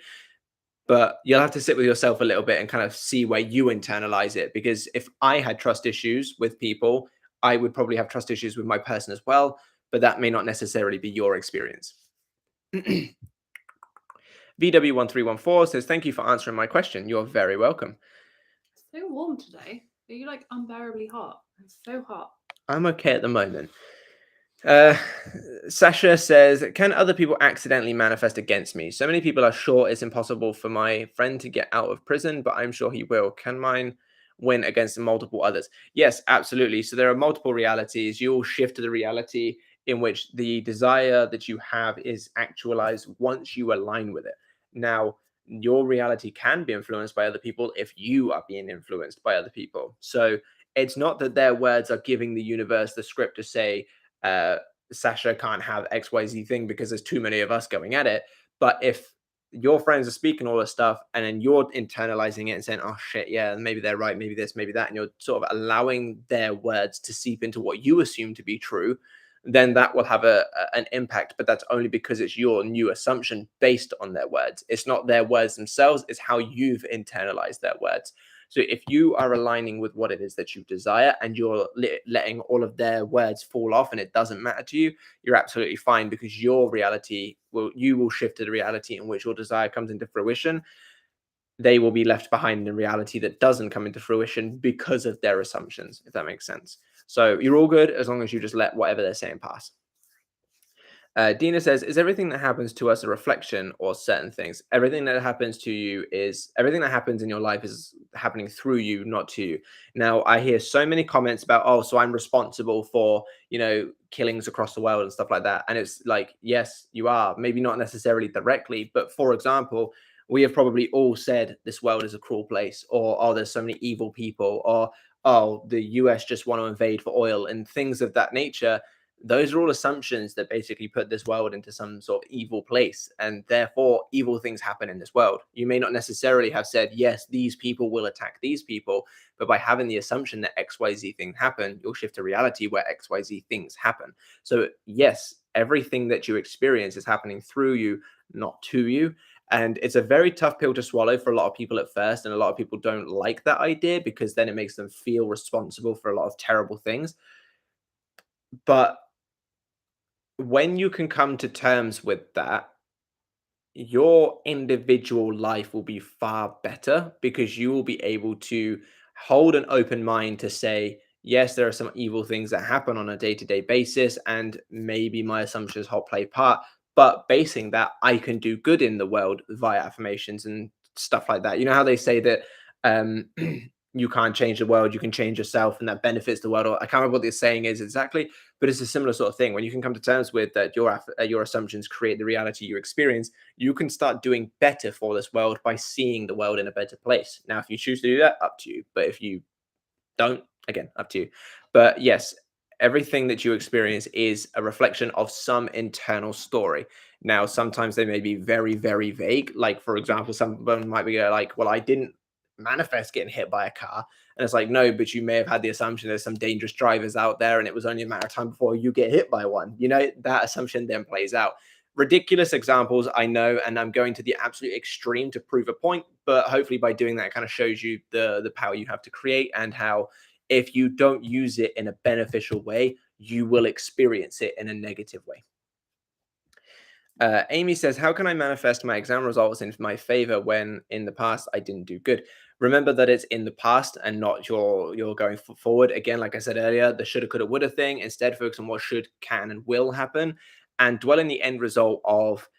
[SPEAKER 1] But you'll have to sit with yourself a little bit and kind of see where you internalize it. Because if I had trust issues with people, I would probably have trust issues with my person as well. But that may not necessarily be your experience. VW1314 says, thank you for answering my question. You're very welcome.
[SPEAKER 2] It's so warm today. Are you like unbearably hot? It's so hot.
[SPEAKER 1] I'm okay at the moment. Sasha says, can other people accidentally manifest against me? So many people are sure it's impossible for my friend to get out of prison, but I'm sure he will. Can mine win against multiple others? Yes, absolutely. So there are multiple realities. You'll shift to the reality in which the desire that you have is actualized once you align with it. Now, your reality can be influenced by other people if you are being influenced by other people. So it's not that their words are giving the universe the script to say, uh, Sasha can't have XYZ thing because there's too many of us going at it. But if your friends are speaking all this stuff and then you're internalizing it and saying, oh shit, yeah, maybe they're right, maybe this, maybe that, and you're sort of allowing their words to seep into what you assume to be true, then that will have an impact. But that's only because it's your new assumption based on their words. It's not their words themselves, it's how you've internalized their words. So if you are aligning with what it is that you desire and you're letting all of their words fall off and it doesn't matter to you, you're absolutely fine, because your reality you will shift to the reality in which your desire comes into fruition. They will be left behind in reality that doesn't come into fruition because of their assumptions, if that makes sense. So you're all good as long as you just let whatever they're saying pass. Dina says, is everything that happens to us a reflection or certain things? Everything that happens to you is everything that happens in your life is happening through you, not to you. Now, I hear so many comments about, oh, so I'm responsible for, killings across the world and stuff like that. And it's like, yes, you are. Maybe not necessarily directly, but for example, we have probably all said this world is a cruel place, or, oh, there's so many evil people, or, oh, the US just want to invade for oil, and things of that nature. Those are all assumptions that basically put this world into some sort of evil place, and therefore evil things happen in this world. You may not necessarily have said, yes, these people will attack these people, but by having the assumption that XYZ thing happen, you'll shift to reality where XYZ things happen. So yes, everything that you experience is happening through you, not to you. And it's a very tough pill to swallow for a lot of people at first, and a lot of people don't like that idea because then it makes them feel responsible for a lot of terrible things. But when you can come to terms with that, your individual life will be far better, because you will be able to hold an open mind to say, yes, there are some evil things that happen on a day-to-day basis, and maybe my assumptions hold play part, but basing that, I can do good in the world via affirmations and stuff like that. You know how they say that um you can't change the world, you can change yourself, and that benefits the world. Or I can't remember what the saying is exactly, but it's a similar sort of thing. When you can come to terms with that, your assumptions create the reality you experience, you can start doing better for this world by seeing the world in a better place. Now, if you choose to do that, up to you. But if you don't, again, up to you. But yes, everything that you experience is a reflection of some internal story. Now, sometimes they may be very, very vague. Like, for example, someone might be like, well, I didn't manifest getting hit by a car. And it's like, no, but you may have had the assumption there's some dangerous drivers out there and it was only a matter of time before you get hit by one. That assumption then plays out. Ridiculous examples, I know, and I'm going to the absolute extreme to prove a point, but hopefully by doing that, it kind of shows you the power you have to create, and how if you don't use it in a beneficial way, you will experience it in a negative way. Amy says, how can I manifest my exam results in my favor when in the past I didn't do good? Remember that it's in the past and not you're going forward. Again, like I said earlier, the shoulda, coulda, woulda thing. Instead, focus on what should, can, and will happen, and dwell in the end result of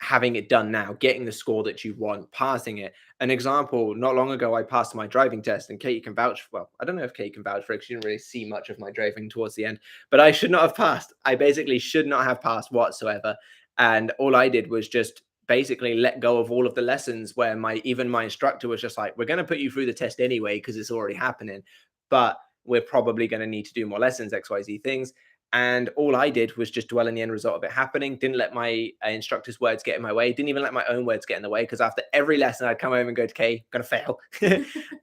[SPEAKER 1] having it done now, getting the score that you want, passing it. An example, not long ago, I passed my driving test, and Kate can vouch. Well, I don't know if Kate can vouch for it because she didn't really see much of my driving towards the end, but I should not have passed. I basically should not have passed whatsoever. And all I did was just basically let go of all of the lessons where even my instructor was just like, we're going to put you through the test anyway because it's already happening, but we're probably going to need to do more lessons, XYZ things. And all I did was just dwell in the end result of it happening. Didn't let my instructor's words get in my way. Didn't even let my own words get in the way. Because after every lesson, I'd come home and go to Kay, gonna fail.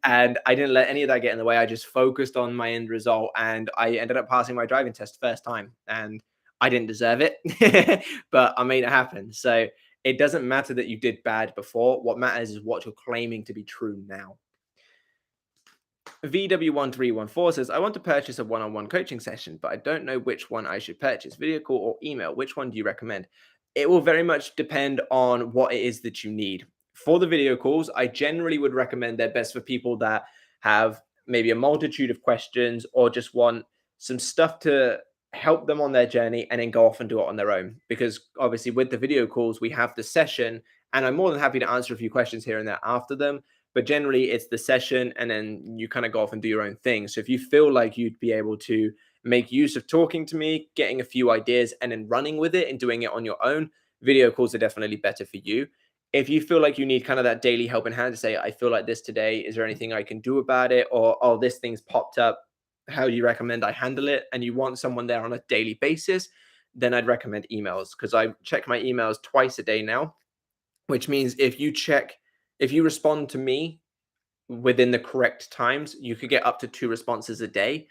[SPEAKER 1] And I didn't let any of that get in the way. I just focused on my end result. And I ended up passing my driving test first time. And I didn't deserve it, but I made it happen. So it doesn't matter that you did bad before. What matters is what you're claiming to be true now. VW1314 says, I want to purchase a one-on-one coaching session, but I don't know which one I should purchase, video call or email. Which one do you recommend? It will very much depend on what it is that you need. For the video calls, I generally would recommend they're best for people that have maybe a multitude of questions or just want some stuff to help them on their journey and then go off and do it on their own. Because obviously with the video calls, we have the session and I'm more than happy to answer a few questions here and there after them. But generally it's the session and then you kind of go off and do your own thing. So if you feel like you'd be able to make use of talking to me, getting a few ideas and then running with it and doing it on your own, video calls are definitely better for you. If you feel like you need kind of that daily helping hand to say, I feel like this today, is there anything I can do about it? Or, oh, this thing's popped up, how do you recommend I handle it? And you want someone there on a daily basis, then I'd recommend emails because I check my emails twice a day now, which means if you respond to me within the correct times, you could get up to 2 responses a day,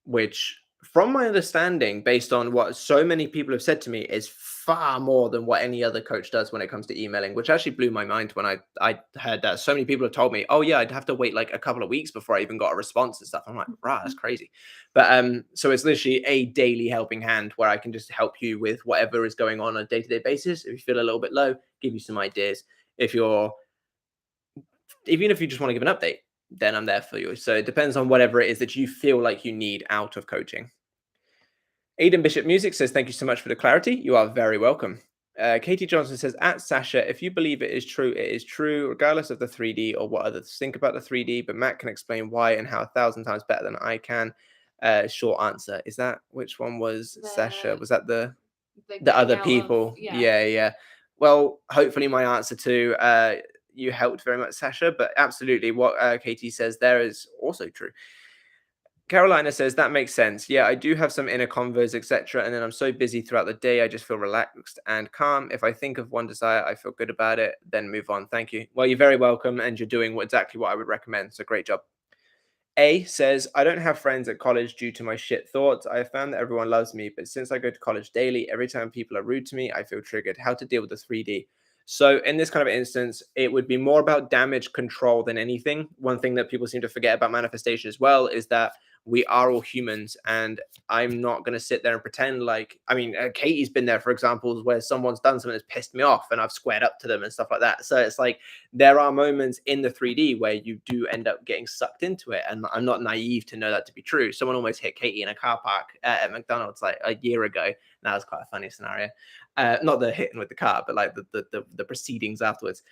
[SPEAKER 1] which from my understanding, based on what so many people have said to me, is far more than what any other coach does when it comes to emailing, which actually blew my mind when I heard that. So many people have told me, oh yeah, I'd have to wait like a couple of weeks before I even got a response and stuff. I'm like, right, that's crazy. But so it's literally a daily helping hand where I can just help you with whatever is going on a day-to-day basis. If you feel a little bit low, give you some ideas. Even if you just want to give an update, then I'm there for you. So it depends on whatever it is that you feel like you need out of coaching. Aidan Bishop Music says, thank you so much for the clarity. You are very welcome. Katie Johnson says, at Sasha, if you believe it is true, it is true, regardless of the 3D or what others think about the 3D, but Matt can explain why and how 1,000 times better than I can. Short answer. Is that, which one was Sasha? Was that the other people? Yeah. Well, hopefully my answer to you helped very much, Sasha, but absolutely what Katie says there is also true. Carolina says, that makes sense. Yeah, I do have some inner convos, etc. And then I'm so busy throughout the day, I just feel relaxed and calm. If I think of one desire, I feel good about it, then move on. Thank you. Well, you're very welcome. And you're doing exactly what I would recommend. So great job. A says, I don't have friends at college due to my shit thoughts. I have found that everyone loves me, but since I go to college daily, every time people are rude to me, I feel triggered. How to deal with the 3D? So in this kind of instance, it would be more about damage control than anything. One thing that people seem to forget about manifestation as well is that we are all humans, and I'm not going to sit there and pretend like, Katie's been there, for example, where someone's done something that's pissed me off and I've squared up to them and stuff like that. So it's like, there are moments in the 3D where you do end up getting sucked into it. And I'm not naive to know that to be true. Someone almost hit Katie in a car park at McDonald's like a year ago. That was quite a funny scenario. Not the hitting with the car, but like the proceedings afterwards.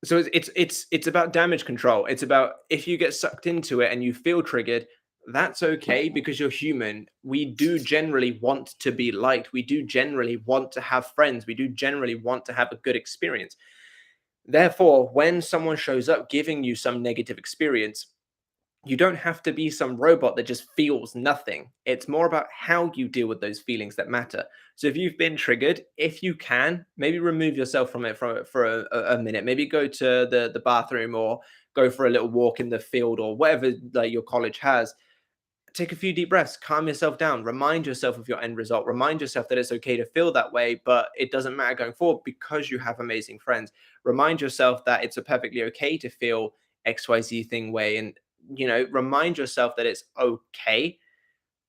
[SPEAKER 1] So it's about damage control. It's about, if you get sucked into it and you feel triggered, that's okay, because you're human. We do generally want to be liked. We do generally want to have friends. We do generally want to have a good experience. Therefore, when someone shows up giving you some negative experience, you don't have to be some robot that just feels nothing. It's more about how you deal with those feelings that matter. So if you've been triggered, if you can, maybe remove yourself from it for a minute. Maybe go to the bathroom or go for a little walk in the field or whatever like your college has. Take a few deep breaths, calm yourself down, remind yourself of your end result, remind yourself that it's okay to feel that way, but it doesn't matter going forward because you have amazing friends. Remind yourself that it's perfectly okay to feel XYZ thing way, and remind yourself that it's okay.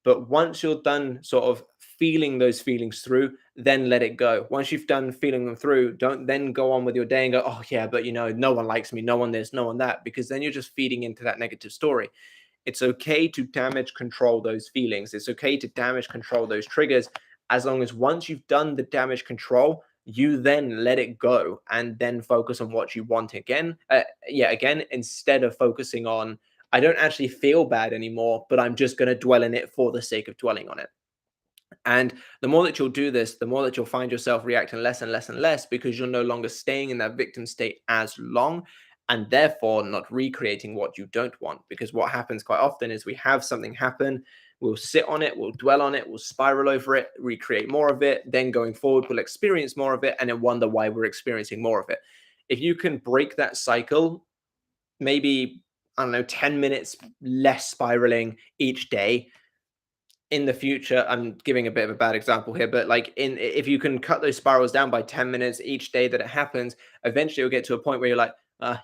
[SPEAKER 1] But once you're done sort of feeling those feelings through, then let it go. Once you've done feeling them through, don't then go on with your day and go, oh yeah, but no one likes me, no one this, no one that, because then you're just feeding into that negative story. It's okay to damage control those feelings. It's okay to damage control those triggers. as long as once you've done the damage control, you then let it go and then focus on what you want again. Again, instead of focusing on, I don't actually feel bad anymore, but I'm just going to dwell in it for the sake of dwelling on it. And the more that you'll do this, the more that you'll find yourself reacting less and less and less, because you're no longer staying in that victim state as long, and therefore not recreating what you don't want. Because what happens quite often is we have something happen, we'll sit on it, we'll dwell on it, we'll spiral over it, recreate more of it. Then going forward, we'll experience more of it and then wonder why we're experiencing more of it. If you can break that cycle, maybe, I don't know, 10 minutes less spiraling each day, in the future, I'm giving a bit of a bad example here, but like if you can cut those spirals down by 10 minutes each day that it happens, eventually you'll get to a point where you're like,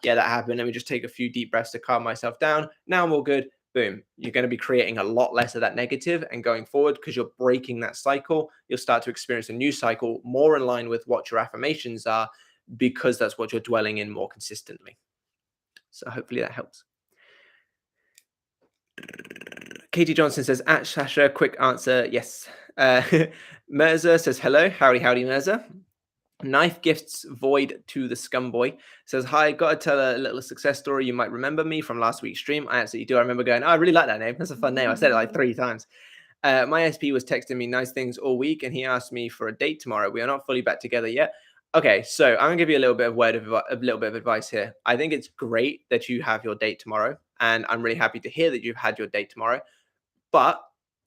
[SPEAKER 1] yeah, that happened. Let me just take a few deep breaths to calm myself down. Now I'm all good. Boom. You're going to be creating a lot less of that negative, and going forward, because you're breaking that cycle, you'll start to experience a new cycle more in line with what your affirmations are, because that's what you're dwelling in more consistently. So hopefully that helps. Katie Johnson says, at Sasha, quick answer, yes. Mirza says, hello. Howdy, Mirza. Knife gifts void to the scumboy. Says, hi, gotta tell a little success story. You might remember me from last week's stream. I absolutely do. I remember going, oh, I really like that name. That's a fun name. I said it like 3 times. My SP was texting me nice things all week, and he asked me for a date tomorrow. We are not fully back together yet. Okay, so I'm gonna give you a little bit of advice here. I think it's great that you have your date tomorrow, and I'm really happy to hear that you've had your date tomorrow. But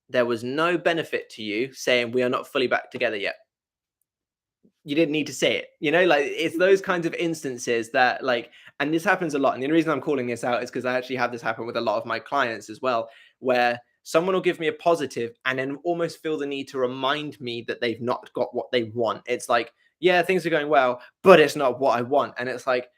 [SPEAKER 1] there was no benefit to you saying we are not fully back together yet. You didn't need to say it, like it's those kinds of instances that and this happens a lot. And the reason I'm calling this out is because I actually have this happen with a lot of my clients as well, where someone will give me a positive and then almost feel the need to remind me that they've not got what they want. It's like, yeah, things are going well, but it's not what I want. And it's like,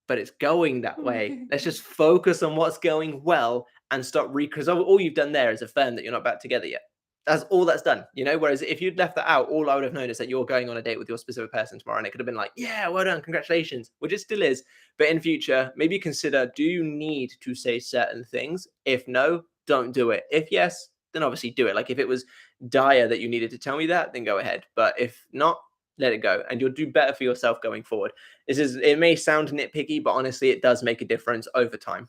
[SPEAKER 1] but it's going that way. Let's just focus on what's going well and stop because all you've done there is affirm that you're not back together yet. That's all that's done, Whereas if you'd left that out, all I would have known is that you're going on a date with your specific person tomorrow, and it could have been like, yeah, well done, congratulations, which it still is. But in future, maybe consider, do you need to say certain things? If no, don't do it. If yes, then obviously do it. Like if it was dire that you needed to tell me that, then go ahead. But if not, let it go, and you'll do better for yourself going forward. It may sound nitpicky, but honestly, it does make a difference over time.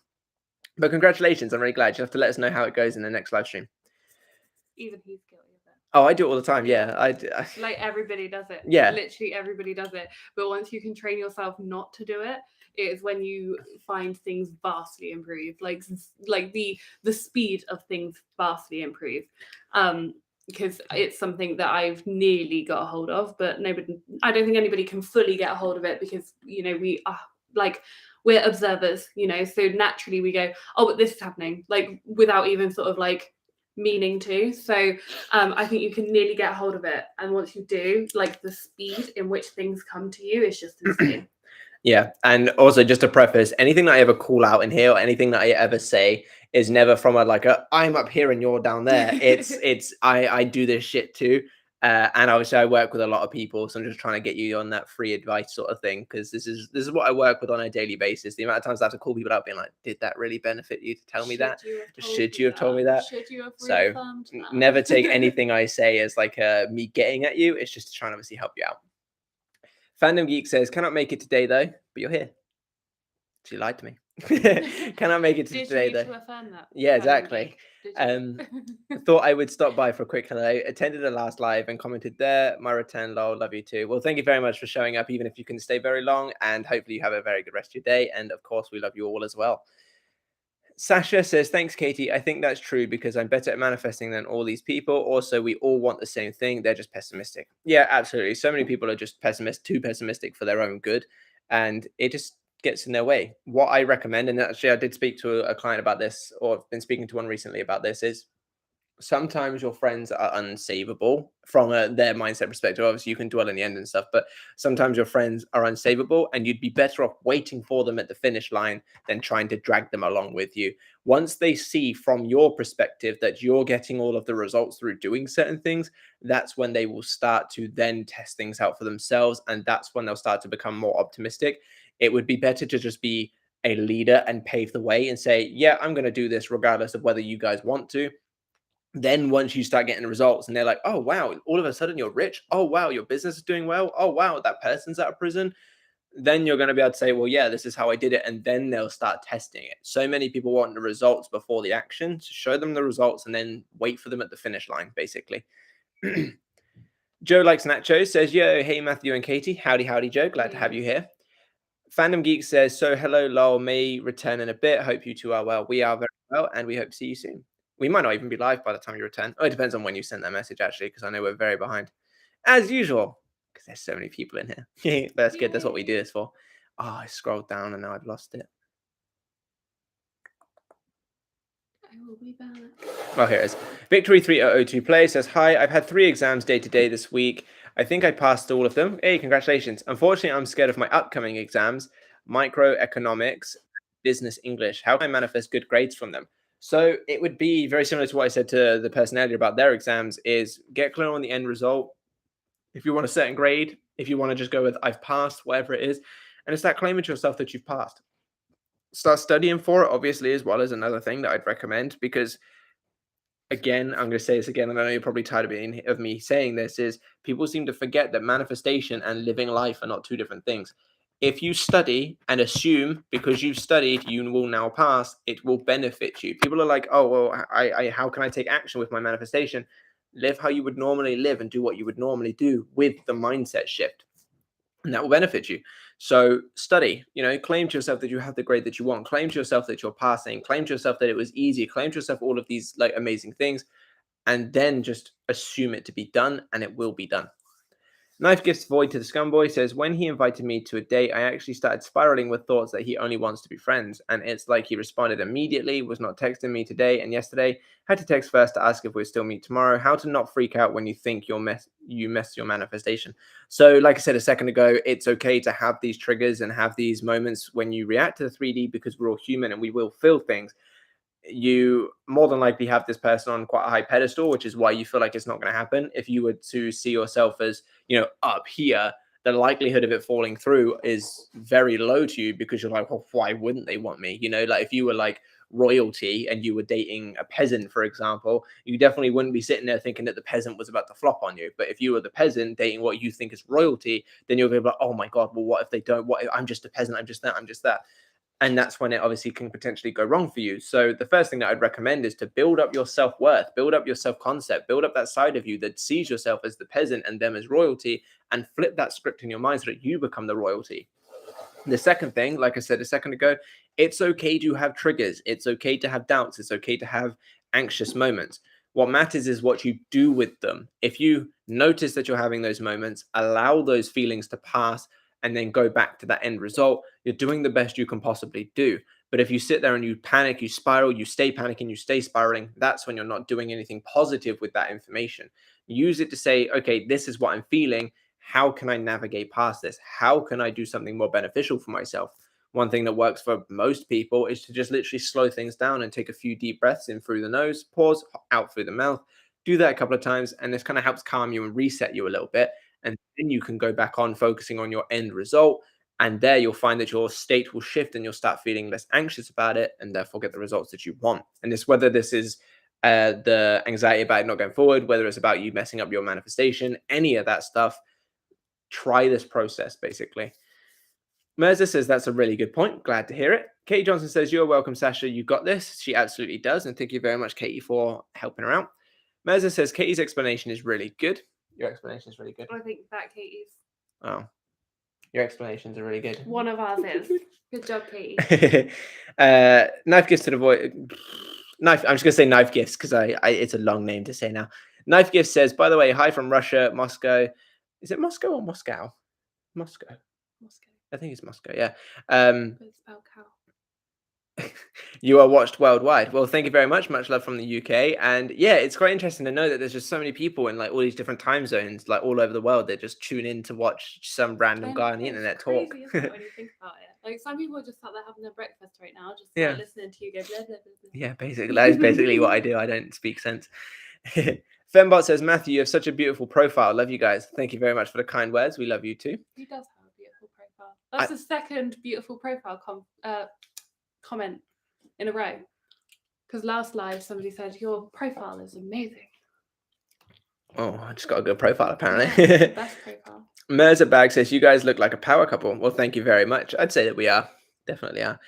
[SPEAKER 1] But congratulations, I'm really glad. You have to let us know how it goes in the next live stream.
[SPEAKER 2] Even he's guilty of it.
[SPEAKER 1] Oh, I do it all the time. Yeah, I
[SPEAKER 2] like everybody does it.
[SPEAKER 1] Yeah,
[SPEAKER 2] literally everybody does it. But once you can train yourself not to do it, it is when you find things vastly improve. Like the speed of things vastly improve. Because it's something that I've nearly got a hold of, but I don't think anybody can fully get a hold of it, because we are we're observers, so naturally we go, oh, but this is happening, without even sort of meaning to. So I think you can nearly get a hold of it, and once you do, the speed in which things come to you is just insane.
[SPEAKER 1] Yeah, and also just to preface, anything that I ever call out in here or anything that I ever say is never from I'm up here and you're down there. It's I do this shit too. And obviously I work with a lot of people, so I'm just trying to get you on that free advice sort of thing, because this is what I work with on a daily basis. The amount of times I have to call people up being like, did that really benefit you to tell me that? Should you have told me that?
[SPEAKER 2] Should you have
[SPEAKER 1] reaffirmed that? Never take anything I say as me getting at you. It's just to try and obviously help you out. Fandom Geek says, cannot make it today though, but you're here. She lied to me. Cannot make it today though.
[SPEAKER 2] To affirm that?
[SPEAKER 1] Yeah, exactly. Thought I would stop by for a quick hello. Attended the last live and commented there. My return, lol, love you too. Well, thank you very much for showing up, even if you couldn't stay very long, and hopefully you have a very good rest of your day. And of course, we love you all as well. Sasha says, thanks, Katie. I think that's true, because I'm better at manifesting than all these people. Also, we all want the same thing. They're just pessimistic. Yeah, absolutely. So many people are just too pessimistic for their own good, and it just gets in their way. What I recommend, and actually I did speak to a client about this, or I've been speaking to one recently about this, is sometimes your friends are unsavable from their mindset perspective. Obviously, you can dwell in the end and stuff, but sometimes your friends are unsavable, and you'd be better off waiting for them at the finish line than trying to drag them along with you. Once they see from your perspective that you're getting all of the results through doing certain things, that's when they will start to then test things out for themselves, and that's when they'll start to become more optimistic. It would be better to just be a leader and pave the way and say, yeah, I'm going to do this regardless of whether you guys want to. Then once you start getting the results and they're like, oh, wow, all of a sudden you're rich. Oh, wow, your business is doing well. Oh, wow, that person's out of prison. Then you're going to be able to say, well, yeah, this is how I did it. And then they'll start testing it. So many people want the results before the action. So show them the results and then wait for them at the finish line, basically. Joe Likes Nachos says, yo, hey, Matthew and Katie. Howdy, howdy, Joe. Glad to have you here. Fandom Geek says, so hello, lol, may return in a bit. Hope you two are well. We are very well, and we hope to see you soon. We might not even be live by the time you return. Oh, it depends on when you send that message, actually, because I know we're very behind. As usual, because there's so many people in here. That's good. That's what we do this for. Oh, I scrolled down and now I've lost it.
[SPEAKER 2] I will be back.
[SPEAKER 1] Oh, here it is. Victory3002 Play says, hi, I've had 3 exams day to day this week. I think I passed all of them. Hey, congratulations. Unfortunately, I'm scared of my upcoming exams, microeconomics, business English. How can I manifest good grades from them? So it would be very similar to what I said to the person earlier about their exams is get clear on the end result. If you want a certain grade, if you want to just go with I've passed, whatever it is, and start claiming to yourself that you've passed. Start studying for it, obviously, as well as another thing that I'd recommend, because again, I'm going to say this again, and I know you're probably tired of me saying this, is people seem to forget that manifestation and living life are not 2 different things. If you study and assume because you've studied, you will now pass, it will benefit you. People are like, oh, well, how can I take action with my manifestation? Live how you would normally live and do what you would normally do with the mindset shift. And that will benefit you. So study, claim to yourself that you have the grade that you want, claim to yourself that you're passing, claim to yourself that it was easy, claim to yourself all of these like amazing things, and then just assume it to be done, and it will be done. Knife Gifts Void to the Scumboy says, when he invited me to a date, I actually started spiraling with thoughts that he only wants to be friends. And it's like he responded immediately, was not texting me today and yesterday, had to text first to ask if we'll still meet tomorrow. How to not freak out when you think you mess your manifestation. So like I said a second ago, it's okay to have these triggers and have these moments when you react to the 3D because we're all human and we will feel things. You more than likely have this person on quite a high pedestal, which is why you feel like it's not going to happen. If you were to see yourself as, up here, the likelihood of it falling through is very low to you because you're like, well, why wouldn't they want me? Like if you were like royalty and you were dating a peasant, for example, you definitely wouldn't be sitting there thinking that the peasant was about to flop on you. But if you were the peasant dating what you think is royalty, then you'll be like, oh my God, well, what if they don't? What if I'm just a peasant? I'm just that. I'm just that. And that's when it obviously can potentially go wrong for you. So the first thing that I'd recommend is to build up your self-worth, build up your self-concept, build up that side of you that sees yourself as the peasant and them as royalty, and flip that script in your mind so that you become the royalty. The second thing, like I said a second ago, it's okay to have triggers. It's okay to have doubts. It's okay to have anxious moments. What matters is what you do with them. If you notice that you're having those moments, allow those feelings to pass and then go back to that end result, you're doing the best you can possibly do. But if you sit there and you panic, you spiral, you stay panicking, you stay spiraling, that's when you're not doing anything positive with that information. Use it to say, okay, this is what I'm feeling. How can I navigate past this? How can I do something more beneficial for myself? One thing that works for most people is to just literally slow things down and take a few deep breaths in through the nose, pause, out through the mouth. Do that a couple of times, and this kind of helps calm you and reset you a little bit. And then you can go back on focusing on your end result. And there you'll find that your state will shift and you'll start feeling less anxious about it and therefore get the results that you want. And whether this is the anxiety about it not going forward, whether it's about you messing up your manifestation, any of that stuff, try this process basically. Mirza says that's a really good point. Glad to hear it. Katie Johnson says, you're welcome, Sasha. You got this. She absolutely does. And thank you very much, Katie, for helping her out. Mirza says, Katie's explanation is really good. Your explanation is really good.
[SPEAKER 2] I think that Katie's.
[SPEAKER 1] Oh, your explanations are really good.
[SPEAKER 2] One of ours is. Good job, Katie.
[SPEAKER 1] Knife gifts to the voice. Knife. I'm just gonna say knife gifts because it's a long name to say now. Knife gifts says, by the way, hi from Russia, Moscow. Is it Moscow or Moscow? Moscow. I think it's Moscow. Yeah.
[SPEAKER 2] It's spelled cow.
[SPEAKER 1] You are watched worldwide. Well, thank you very much. Much love from the UK. And yeah, it's quite interesting to know that there's just so many people in like all these different time zones, like all over the world, that just tune in to watch some random guy on the internet talk.
[SPEAKER 2] Crazy, isn't it, when you think about it? Like some people are just sat there having their breakfast right now, just like listening to you go blah, blah, blah, blah.
[SPEAKER 1] Yeah, basically that is basically what I do. I don't speak sense. Fembot says, Matthew, you have such a beautiful profile. Love you guys. Thank you very much for the kind words. We love you too.
[SPEAKER 2] He does have a beautiful profile. That's the second beautiful profile comment in a row. Because last live, somebody said your profile is amazing.
[SPEAKER 1] Oh, I just got a good profile,
[SPEAKER 2] Yeah, it's
[SPEAKER 1] apparently.
[SPEAKER 2] the best profile.
[SPEAKER 1] Mirza Bag says, you guys look like a power couple. Well, thank you very much. I'd say that we are. Definitely are.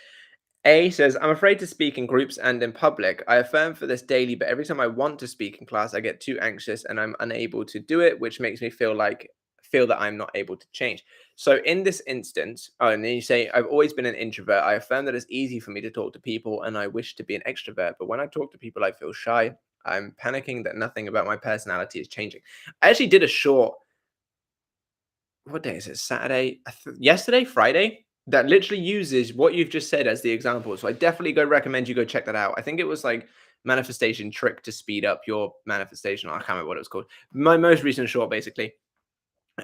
[SPEAKER 1] A says, I'm afraid to speak in groups and in public. I affirm for this daily, but every time I want to speak in class, I get too anxious and I'm unable to do it, which makes me feel that I'm not able to change. So in this instance, oh, and then you say, I've always been an introvert. I affirm that it's easy for me to talk to people and I wish to be an extrovert. But when I talk to people, I feel shy. I'm panicking that nothing about my personality is changing. I actually did a short, what day is it? Saturday? Yesterday, Friday, that literally uses what you've just said as the example. So I definitely recommend you go check that out. I think it was like manifestation trick to speed up your manifestation. I can't remember what it was called. My most recent short, basically.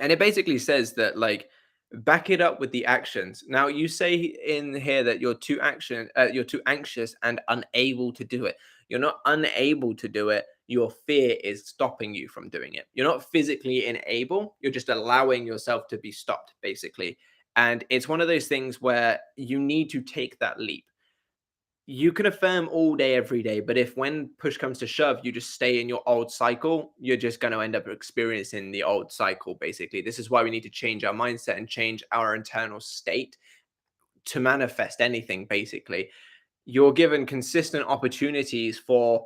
[SPEAKER 1] And it basically says that, like, back it up with the actions. Now you say in here that you're too anxious and unable to do it. You're not unable to do it. Your fear is stopping you from doing it. You're not physically unable. You're just allowing yourself to be stopped, basically. And it's one of those things where you need to take that leap. You can affirm all day, every day, but if when push comes to shove, you just stay in your old cycle, you're just going to end up experiencing the old cycle, basically. This is why we need to change our mindset and change our internal state to manifest anything, basically. You're given consistent opportunities for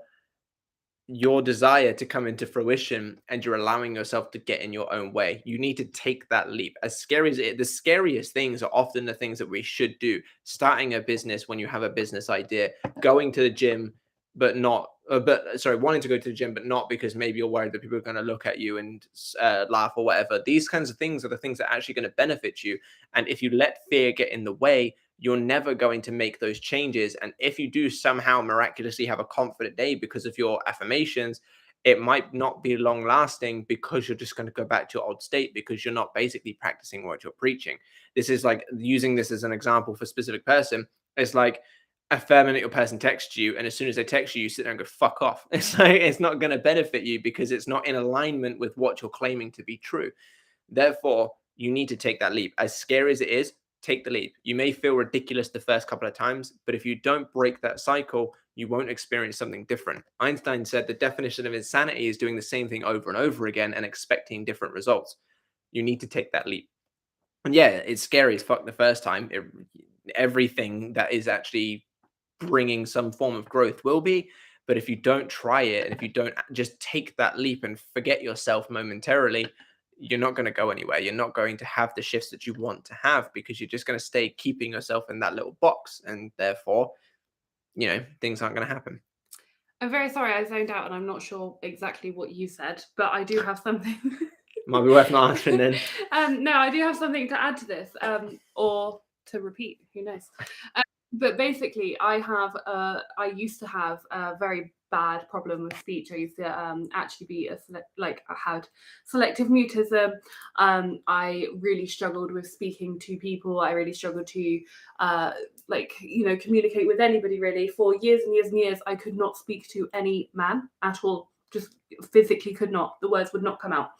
[SPEAKER 1] your desire to come into fruition and you're allowing yourself to get in your own way. You need to take that leap. As scary as the scariest things are often the things that we should do. Starting a business when you have a business idea, going to the gym, but not, wanting to go to the gym, but not because maybe you're worried that people are going to look at you and laugh or whatever. These kinds of things are the things that are actually going to benefit you. And if you let fear get in the way, you're never going to make those changes. And if you do somehow miraculously have a confident day because of your affirmations, it might not be long lasting because you're just going to go back to your old state because you're not basically practicing what you're preaching. This is like using this as an example for a specific person. It's like affirming that your person texts you, and as soon as they text you, you sit there and go, fuck off. It's like, it's not going to benefit you because it's not in alignment with what you're claiming to be true. Therefore, you need to take that leap. As scary as it is, take the leap. You may feel ridiculous the first couple of times, but if you don't break that cycle, you won't experience something different. Einstein said the definition of insanity is doing the same thing over and over again and expecting different results. You need to take that leap. And yeah, it's scary as fuck the first time. Everything that is actually bringing some form of growth will be. But if you don't try it and if you don't just take that leap and forget yourself momentarily, you're not going to go anywhere. You're not going to have the shifts that you want to have because you're just going to stay keeping yourself in that little box. And therefore, things aren't going to happen.
[SPEAKER 2] I'm very sorry I zoned out and I'm not sure exactly what you said, but I do have something.
[SPEAKER 1] Might be worth not answering then.
[SPEAKER 2] No, I do have something to add to this, or to repeat, who knows. But basically, I used to have a very bad problem with speech. I used to actually be I had selective mutism. I really struggled with speaking to people. I really struggled to communicate with anybody really. For years and years and years, I could not speak to any man at all. Just physically could not. The words would not come out.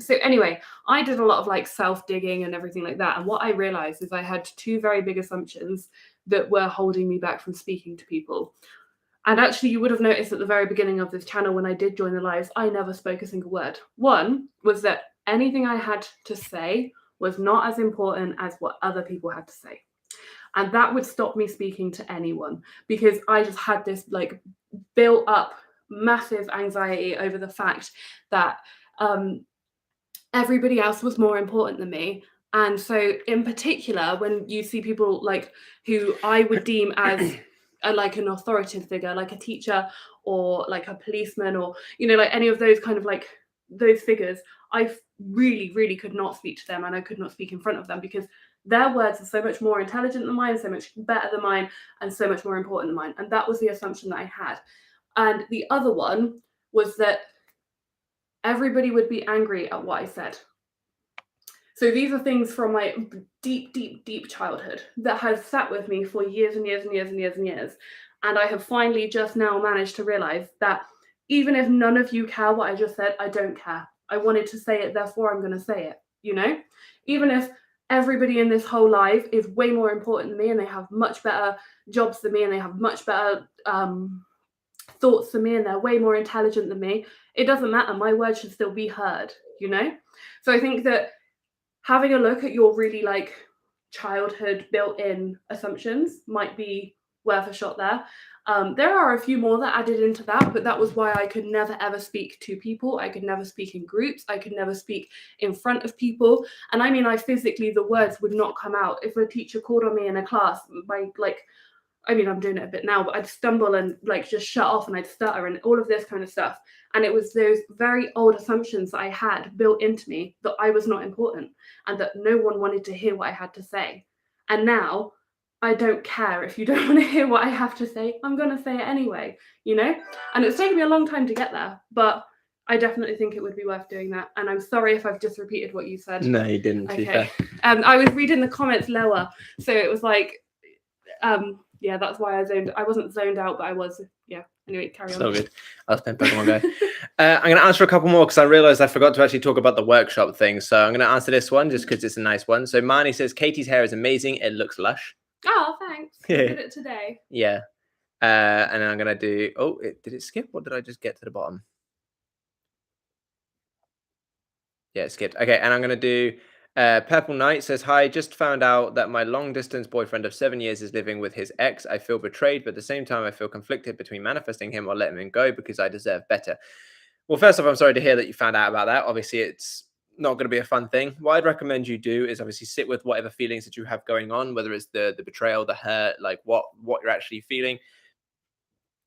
[SPEAKER 2] So anyway, I did a lot of self-digging and everything like that. And what I realized is I had two very big assumptions that were holding me back from speaking to people. And actually, you would have noticed at the very beginning of this channel when I did join the lives, I never spoke a single word. One was that anything I had to say was not as important as what other people had to say. And that would stop me speaking to anyone because I just had this built up massive anxiety over the fact that everybody else was more important than me. And so in particular, when you see people who I would deem as an authoritative figure, like a teacher or like a policeman or, any of those kind of those figures, I really, really could not speak to them and I could not speak in front of them because their words are so much more intelligent than mine, so much better than mine, and so much more important than mine. And that was the assumption that I had. And the other one was that everybody would be angry at what I said. So these are things from my deep, deep, deep childhood that has sat with me for years and years and years and years and years. And I have finally just now managed to realize that even if none of you care what I just said, I don't care. I wanted to say it, therefore I'm going to say it, Even if everybody in this whole life is way more important than me, and they have much better jobs than me, and they have much better thoughts than me, and they're way more intelligent than me. It doesn't matter. My word should still be heard, you know? So I think that having a look at your really like childhood built-in assumptions might be worth a shot there. There are a few more that added into that, but that was why I could never ever speak to people. I could never speak in groups. I could never speak in front of people. And I mean, I physically, the words would not come out. If a teacher called on me in a class, I mean, I'm doing it a bit now, but I'd stumble and like just shut off, and I'd stutter and all of this kind of stuff. And it was those very old assumptions that I had built into me that I was not important and that no one wanted to hear what I had to say. And now I don't care if you don't want to hear what I have to say, I'm going to say it anyway, you know? And it's taken me a long time to get there, but I definitely think it would be worth doing that. And I'm sorry if I've just repeated what you said.
[SPEAKER 1] No, you didn't.
[SPEAKER 2] Okay. I was reading the comments lower, so it was like, yeah, that's why I wasn't zoned out, but I was. Yeah. Anyway, carry on.
[SPEAKER 1] So good. I was playing Pokemon Go. I'm going to answer a couple more because I realized I forgot to actually talk about the workshop thing. So I'm going to answer this one just because it's a nice one. So Marnie says, Katie's hair is amazing. It looks lush.
[SPEAKER 2] Oh, thanks. I did it today.
[SPEAKER 1] Yeah. And then I'm going to do, did it skip? Or did I just get to the bottom? Yeah, it skipped. Okay. And I'm going to do, Purple Knight says, hi, just found out that my long distance boyfriend of 7 years is living with his ex. I feel betrayed, but at the same time, I feel conflicted between manifesting him or letting him go because I deserve better. Well, first off, I'm sorry to hear that you found out about that. Obviously, it's not going to be a fun thing. What I'd recommend you do is obviously sit with whatever feelings that you have going on, whether it's the betrayal, the hurt, like what you're actually feeling.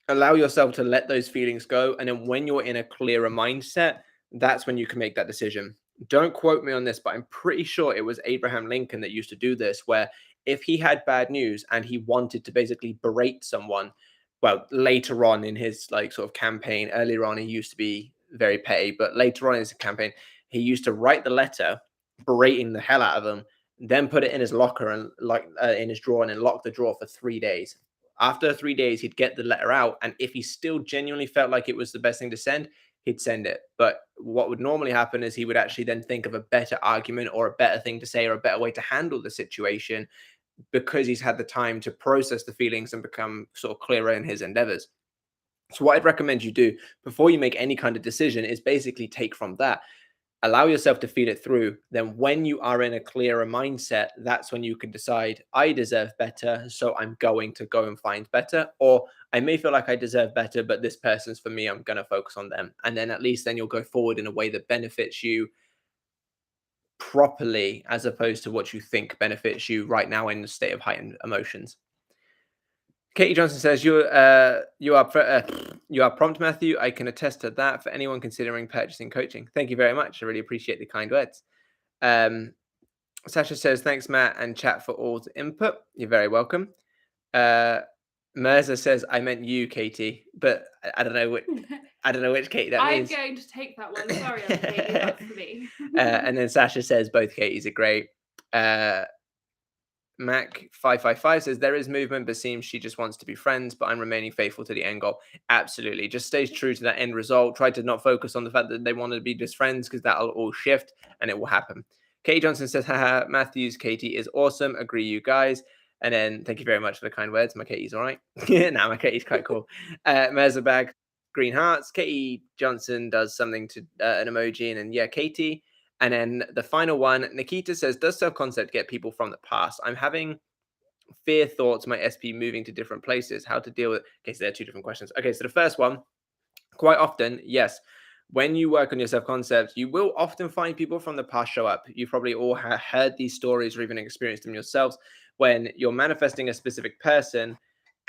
[SPEAKER 1] Allow yourself to let those feelings go. And then when you're in a clearer mindset, that's when you can make that decision. Don't quote me on this, but I'm pretty sure it was Abraham Lincoln that used to do this, where if he had bad news and he wanted to basically berate someone, well, later on in his like sort of campaign, earlier on, he used to be very petty, but later on in his campaign, he used to write the letter berating the hell out of them, then put it in his locker and in his drawer, and then lock the drawer for 3 days. After 3 days, he'd get the letter out, and if he still genuinely felt like it was the best thing to send, he'd send it. But what would normally happen is he would actually then think of a better argument or a better thing to say or a better way to handle the situation, because he's had the time to process the feelings and become sort of clearer in his endeavors. So what I'd recommend you do before you make any kind of decision is basically take from that, allow yourself to feel it through. Then when you are in a clearer mindset, that's when you can decide, I deserve better, so I'm going to go and find better. Or I may feel like I deserve better, but this person's for me, I'm going to focus on them. And then at least then you'll go forward in a way that benefits you properly, as opposed to what you think benefits you right now in the state of heightened emotions. Katie Johnson says, you are prompt, Matthew. I can attest to that for anyone considering purchasing coaching. Thank you very much. I really appreciate the kind words. Sasha says, thanks, Matt and chat, for all the input. You're very welcome. Mirza says, I meant you, Katie, but I don't know which Katie that means.
[SPEAKER 2] I'm going to take that one. Sorry, Katie, that's for me.
[SPEAKER 1] And then Sasha says, both Katies are great. Mac555 says, there is movement, but seems she just wants to be friends, but I'm remaining faithful to the end goal. Absolutely. Just stays true to that end result. Try to not focus on the fact that they want to be just friends, because that'll all shift and it will happen. Katie Johnson says, haha, Matthews, Katie is awesome. Agree, you guys. And then thank you very much for the kind words. My Katie's all right. Now my Katie's quite cool. Merzabag, green hearts. Katie Johnson does something to an emoji, and then yeah, Katie. And then the final one, Nikita says, does self-concept get people from the past? I'm having fear thoughts, my SP moving to different places. How to deal with... Okay, so there are two different questions. Okay, so the first one, quite often, yes, when you work on your self-concept, you will often find people from the past show up. You've probably all heard these stories or even experienced them yourselves, when you're manifesting a specific person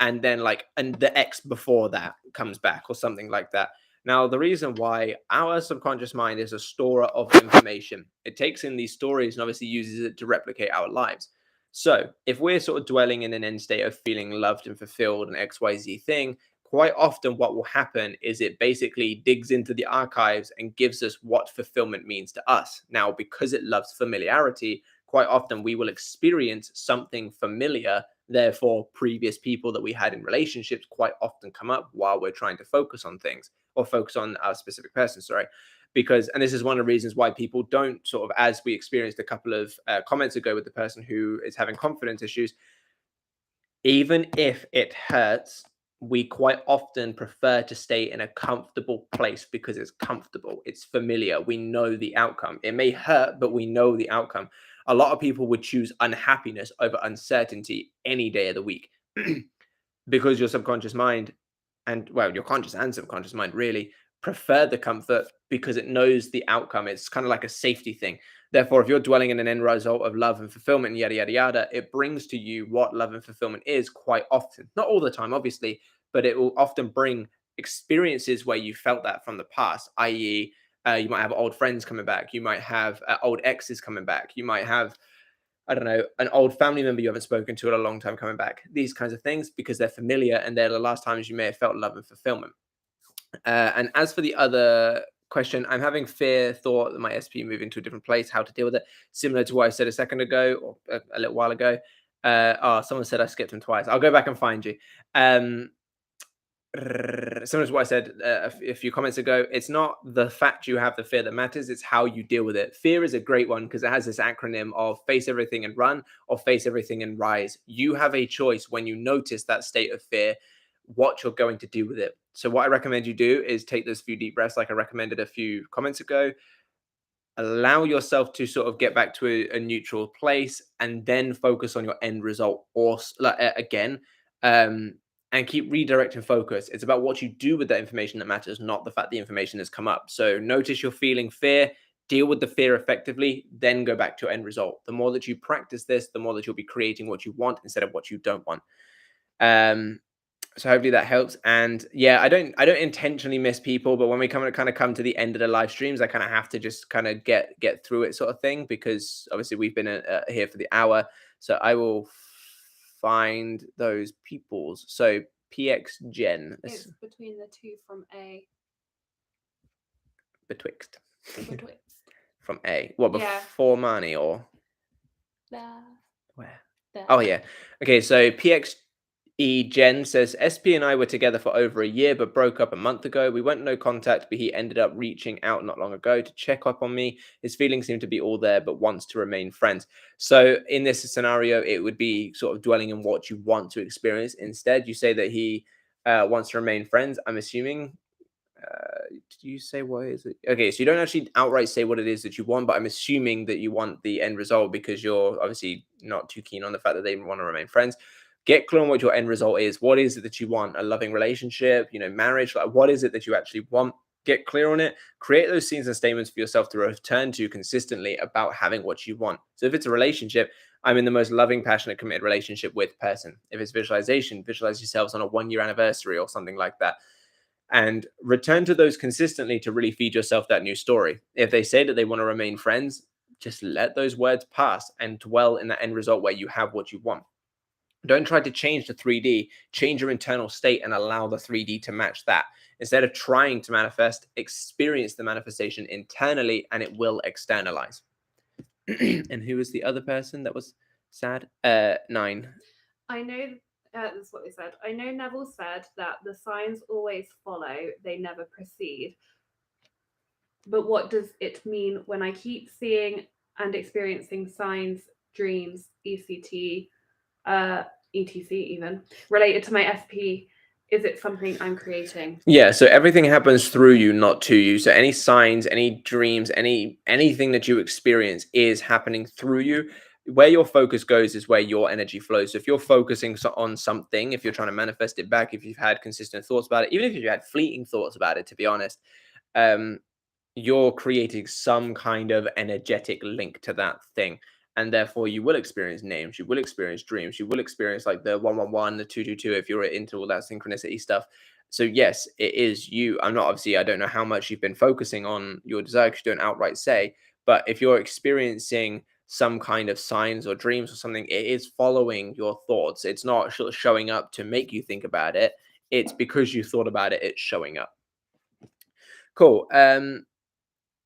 [SPEAKER 1] and then and the ex before that comes back or something like that. Now, the reason why our subconscious mind is a storer of information, it takes in these stories and obviously uses it to replicate our lives. So if we're sort of dwelling in an end state of feeling loved and fulfilled and XYZ thing, quite often what will happen is it basically digs into the archives and gives us what fulfillment means to us. Now, because it loves familiarity, quite often we will experience something familiar. Therefore, previous people that we had in relationships quite often come up while we're trying to focus on things, or focus on our specific person, sorry. because, and this is one of the reasons why people don't sort of, as we experienced a couple of comments ago with the person who is having confidence issues, even if it hurts, we quite often prefer to stay in a comfortable place because it's comfortable, it's familiar, we know the outcome. It may hurt, but we know the outcome. A lot of people would choose unhappiness over uncertainty any day of the week because your subconscious mind, and well, your conscious and subconscious mind really prefer the comfort because it knows the outcome. It's kind of like a safety thing. Therefore, if you're dwelling in an end result of love and fulfillment, yada yada yada, it brings to you what love and fulfillment is quite often. Not all the time, obviously, but it will often bring experiences where you felt that from the past, i.e., you might have old friends coming back, you might have old exes coming back, you might have, I don't know, an old family member you haven't spoken to in a long time coming back. These kinds of things, because they're familiar and they're the last times you may have felt love and fulfillment. And as for the other question, I'm having fear, thought that my SP moving to a different place, how to deal with it. Similar to what I said a second ago or a little while ago. Someone said I skipped him twice. I'll go back and find you. Similar to what I said a few comments ago, it's not the fact you have the fear that matters, it's how you deal with it. Fear is a great one because it has this acronym of face everything and run, or face everything and rise. You have a choice when you notice that state of fear, what you're going to do with it. So what I recommend you do is take those few deep breaths like I recommended a few comments ago. Allow yourself to sort of get back to a neutral place and then focus on your end result, or again, and keep redirecting focus. It's about what you do with that information that matters, not the fact the information has come up. So notice you're feeling fear, deal with the fear effectively, then go back to your end result. The more that you practice this, the more that you'll be creating what you want instead of what you don't want. So hopefully that helps. And yeah, I don't intentionally miss people, but when we come to the end of the live streams, I kind of have to just kind of get through it, sort of thing, because obviously we've been here for the hour. So I will find those peoples. So PX Gen.
[SPEAKER 2] It's between the two from A.
[SPEAKER 1] Betwixt.
[SPEAKER 2] Betwixt.
[SPEAKER 1] From A. What,
[SPEAKER 2] Yeah.
[SPEAKER 1] before money or
[SPEAKER 2] There.
[SPEAKER 1] where?
[SPEAKER 2] There.
[SPEAKER 1] Oh yeah. Okay, so PX Jen says, SP and I were together for over a year, but broke up a month ago. We went no contact, but he ended up reaching out not long ago to check up on me. His feelings seem to be all there, but wants to remain friends. So in this scenario, it would be sort of dwelling in what you want to experience. Instead, you say that he wants to remain friends. I'm assuming. Did you say what is it? Okay, so you don't actually outright say what it is that you want, but I'm assuming that you want the end result because you're obviously not too keen on the fact that they want to remain friends. Get clear on what your end result is. What is it that you want? A loving relationship, marriage? Like, what is it that you actually want? Get clear on it. Create those scenes and statements for yourself to return to consistently about having what you want. So if it's a relationship, I'm in the most loving, passionate, committed relationship with person. If it's visualization, visualize yourselves on a 1-year anniversary or something like that. And return to those consistently to really feed yourself that new story. If they say that they want to remain friends, just let those words pass and dwell in that end result where you have what you want. Don't try to change the 3D, change your internal state and allow the 3D to match that. Instead of trying to manifest, experience the manifestation internally and it will externalize. And who was the other person that was sad? 9.
[SPEAKER 2] I know, this is what they said. I know Neville said that the signs always follow, they never precede. But what does it mean when I keep seeing and experiencing signs, dreams, ECT, etc. even related to my SP? Is it something I'm creating?
[SPEAKER 1] Yeah, so everything happens through you, not to you. So any signs, any dreams, anything that you experience is happening through you. Where your focus goes is where your energy flows. So if you're focusing on something, if you're trying to manifest it back, if you've had consistent thoughts about it, even if you had fleeting thoughts about it, to be honest, you're creating some kind of energetic link to that thing. And therefore you will experience names, you will experience dreams, you will experience like the 111, the 222, if you're into all that synchronicity stuff. So yes, it is you. I don't know how much you've been focusing on your desire because you don't outright say, but if you're experiencing some kind of signs or dreams or something, it is following your thoughts. It's not showing up to make you think about it. It's because you thought about it, it's showing up. Cool.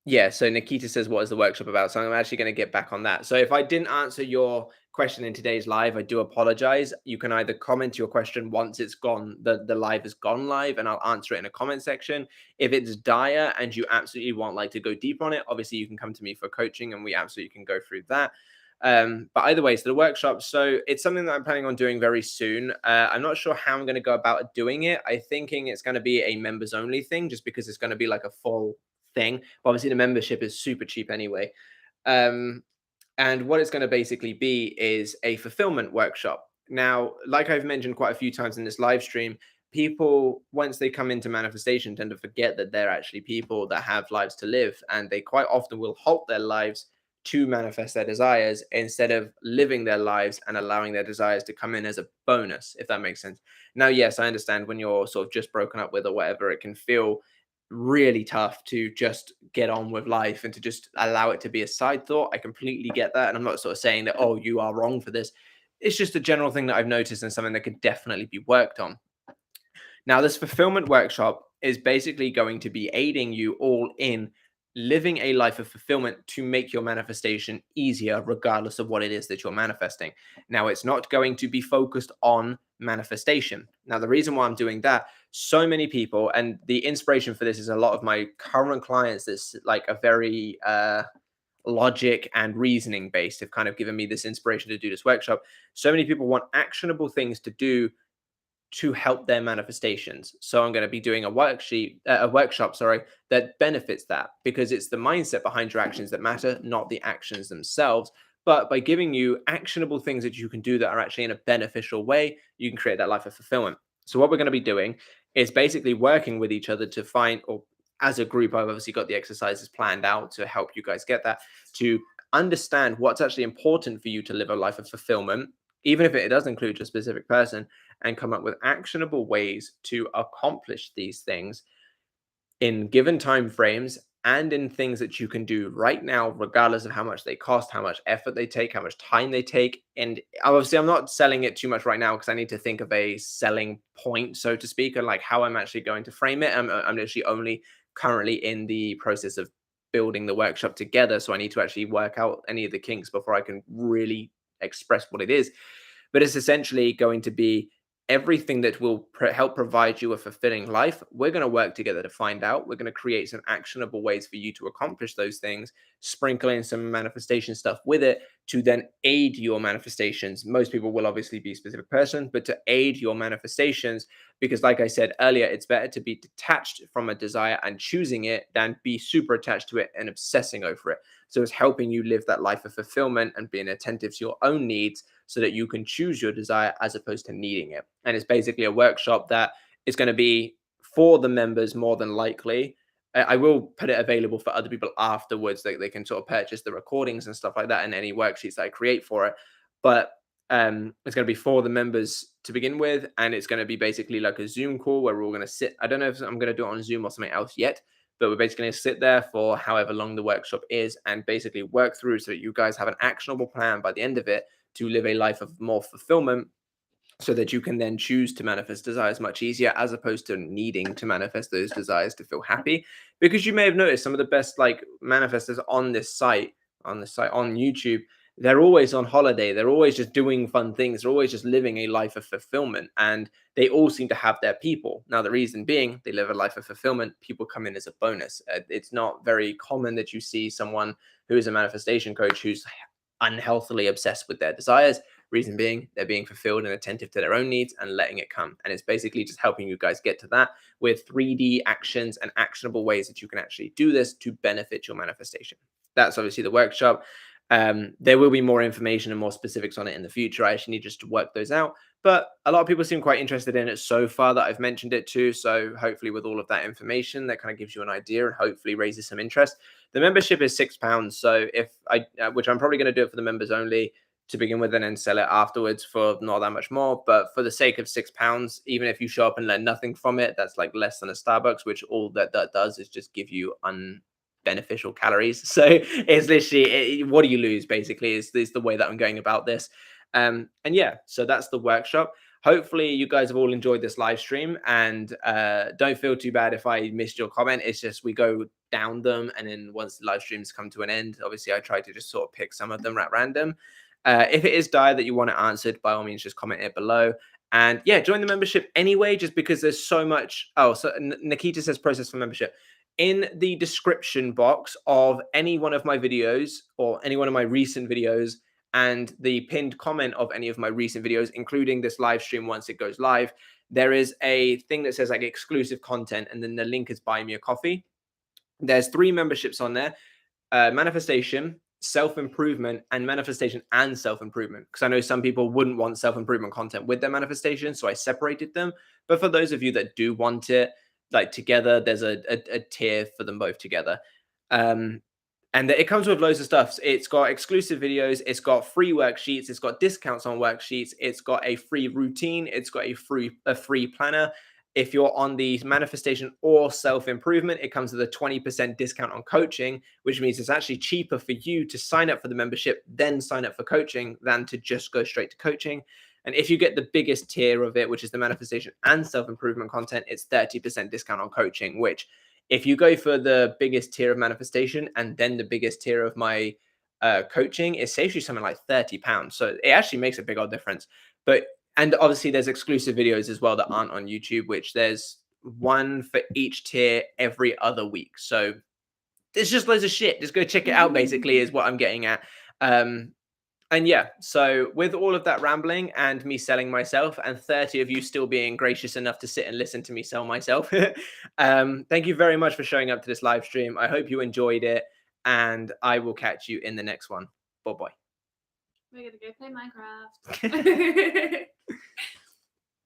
[SPEAKER 1] Yeah, so Nikita says, what is the workshop about? So I'm actually going to get back on that. So if I didn't answer your question in today's live, I do apologize. You can either comment your question once it's gone, the live has gone live, and I'll answer it in a comment section. If it's dire and you absolutely want like to go deep on it, obviously you can come to me for coaching and we absolutely can go through that. But either way, so the workshop, so it's something that I'm planning on doing very soon. I'm not sure how I'm going to go about doing it. I'm thinking it's going to be a members only thing, just because it's going to be like a full thing. But obviously the membership is super cheap anyway. Um, and what it's going to basically be is a fulfillment workshop. Now, like I've mentioned quite a few times in this live stream, people, once they come into manifestation, tend to forget that they're actually people that have lives to live. And they quite often will halt their lives to manifest their desires instead of living their lives and allowing their desires to come in as a bonus, if that makes sense. Now, yes, I understand when you're sort of just broken up with or whatever, it can feel really tough to just get on with life and to just allow it to be a side thought. I completely get that. And I'm not sort of saying that, oh, you are wrong for this. It's just a general thing that I've noticed and something that could definitely be worked on. Now, this fulfillment workshop is basically going to be aiding you all in living a life of fulfillment to make your manifestation easier, regardless of what it is that you're manifesting. Now, it's not going to be focused on manifestation. Now, the reason why I'm doing that, so many people, and the inspiration for this is a lot of my current clients that's like a very logic and reasoning based have kind of given me this inspiration to do this workshop. So many people want actionable things to do to help their manifestations. So I'm going to be doing a workshop, sorry, that benefits that, because it's the mindset behind your actions that matter, not the actions themselves. But by giving you actionable things that you can do that are actually in a beneficial way, you can create that life of fulfillment. So what we're going to be doing is basically working with each other to find, or as a group, I've obviously got the exercises planned out to help you guys get that, to understand what's actually important for you to live a life of fulfillment, even if it does include a specific person, and come up with actionable ways to accomplish these things in given time frames and in things that you can do right now, regardless of how much they cost, how much effort they take, how much time they take. And obviously, I'm not selling it too much right now because I need to think of a selling point, so to speak, and like how I'm actually going to frame it. I'm actually only currently in the process of building the workshop together. So I need to actually work out any of the kinks before I can really express what it is. But it's essentially going to be everything that will help provide you a fulfilling life. We're going to work together to find out. We're going to create some actionable ways for you to accomplish those things, sprinkle in some manifestation stuff with it to then aid your manifestations. Most people will obviously be a specific person, but to aid your manifestations, because like I said earlier, it's better to be detached from a desire and choosing it than be super attached to it and obsessing over it. So it's helping you live that life of fulfillment and being attentive to your own needs so that you can choose your desire as opposed to needing it. And it's basically a workshop that is going to be for the members more than likely. I will put it available for other people afterwards that they can sort of purchase the recordings and stuff like that and any worksheets that I create for it. But it's going to be for the members to begin with. And it's going to be basically like a Zoom call where we're all going to sit. I don't know if I'm going to do it on Zoom or something else yet, but we're basically going to sit there for however long the workshop is and basically work through so that you guys have an actionable plan by the end of it to live a life of more fulfillment, so that you can then choose to manifest desires much easier as opposed to needing to manifest those desires to feel happy. Because you may have noticed some of the best like manifestors on on YouTube, they're always on holiday, they're always just doing fun things, they're always just living a life of fulfillment, and they all seem to have their people. Now the reason being, they live a life of fulfillment, people come in as a bonus. It's not very common that you see someone who is a manifestation coach who's unhealthily obsessed with their desires. Reason being, they're being fulfilled and attentive to their own needs and letting it come. And it's basically just helping you guys get to that with 3D actions and actionable ways that you can actually do this to benefit your manifestation. That's obviously the workshop. There will be more information and more specifics on it in the future. I actually need just to work those out. But a lot of people seem quite interested in it so far that I've mentioned it too. So hopefully with all of that information, that kind of gives you an idea and hopefully raises some interest. The membership is £6. So if I, which I'm probably going to do it for the members only to begin with and then sell it afterwards for not that much more. But for the sake of £6, even if you show up and learn nothing from it, that's like less than a Starbucks, which all that does is just give you beneficial calories. So it's literally, what do you lose basically is the way that I'm going about this. And yeah, so that's the workshop. Hopefully you guys have all enjoyed this live stream, and don't feel too bad if I missed your comment. It's just we go down them, and then once the live streams come to an end, obviously I try to just sort of pick some of them at random. If it is dire that you want it answered, by all means, just comment it below. And yeah, join the membership anyway, just because there's so much. Oh, so Nikita says process for membership. In the description box of any one of my videos or any one of my recent videos, and the pinned comment of any of my recent videos, including this live stream once it goes live, there is a thing that says like exclusive content, and then the link is buy me a coffee. There's 3 memberships on there: manifestation, self-improvement, and manifestation and self-improvement. Because I know some people wouldn't want self-improvement content with their manifestation, so I separated them. But for those of you that do want it like together, there's a tier for them both together. And it comes with loads of stuff. It's got exclusive videos, it's got free worksheets, it's got discounts on worksheets, it's got a free routine, it's got a free planner. If you're on the manifestation or self-improvement, it comes with a 20% discount on coaching, which means it's actually cheaper for you to sign up for the membership, then sign up for coaching, than to just go straight to coaching. And if you get the biggest tier of it, which is the manifestation and self-improvement content, it's 30% discount on coaching, which if you go for the biggest tier of manifestation and then the biggest tier of my coaching, it saves you something like £30. So it actually makes a big old difference. But and obviously there's exclusive videos as well that aren't on YouTube, which there's one for each tier every other week. So there's just loads of shit. Just go check it out, basically, is what I'm getting at. And yeah, so with all of that rambling and me selling myself, and 30 of you still being gracious enough to sit and listen to me sell myself, thank you very much for showing up to this live stream. I hope you enjoyed it, and I will catch you in the next one. Bye bye.
[SPEAKER 2] We're gonna go play Minecraft.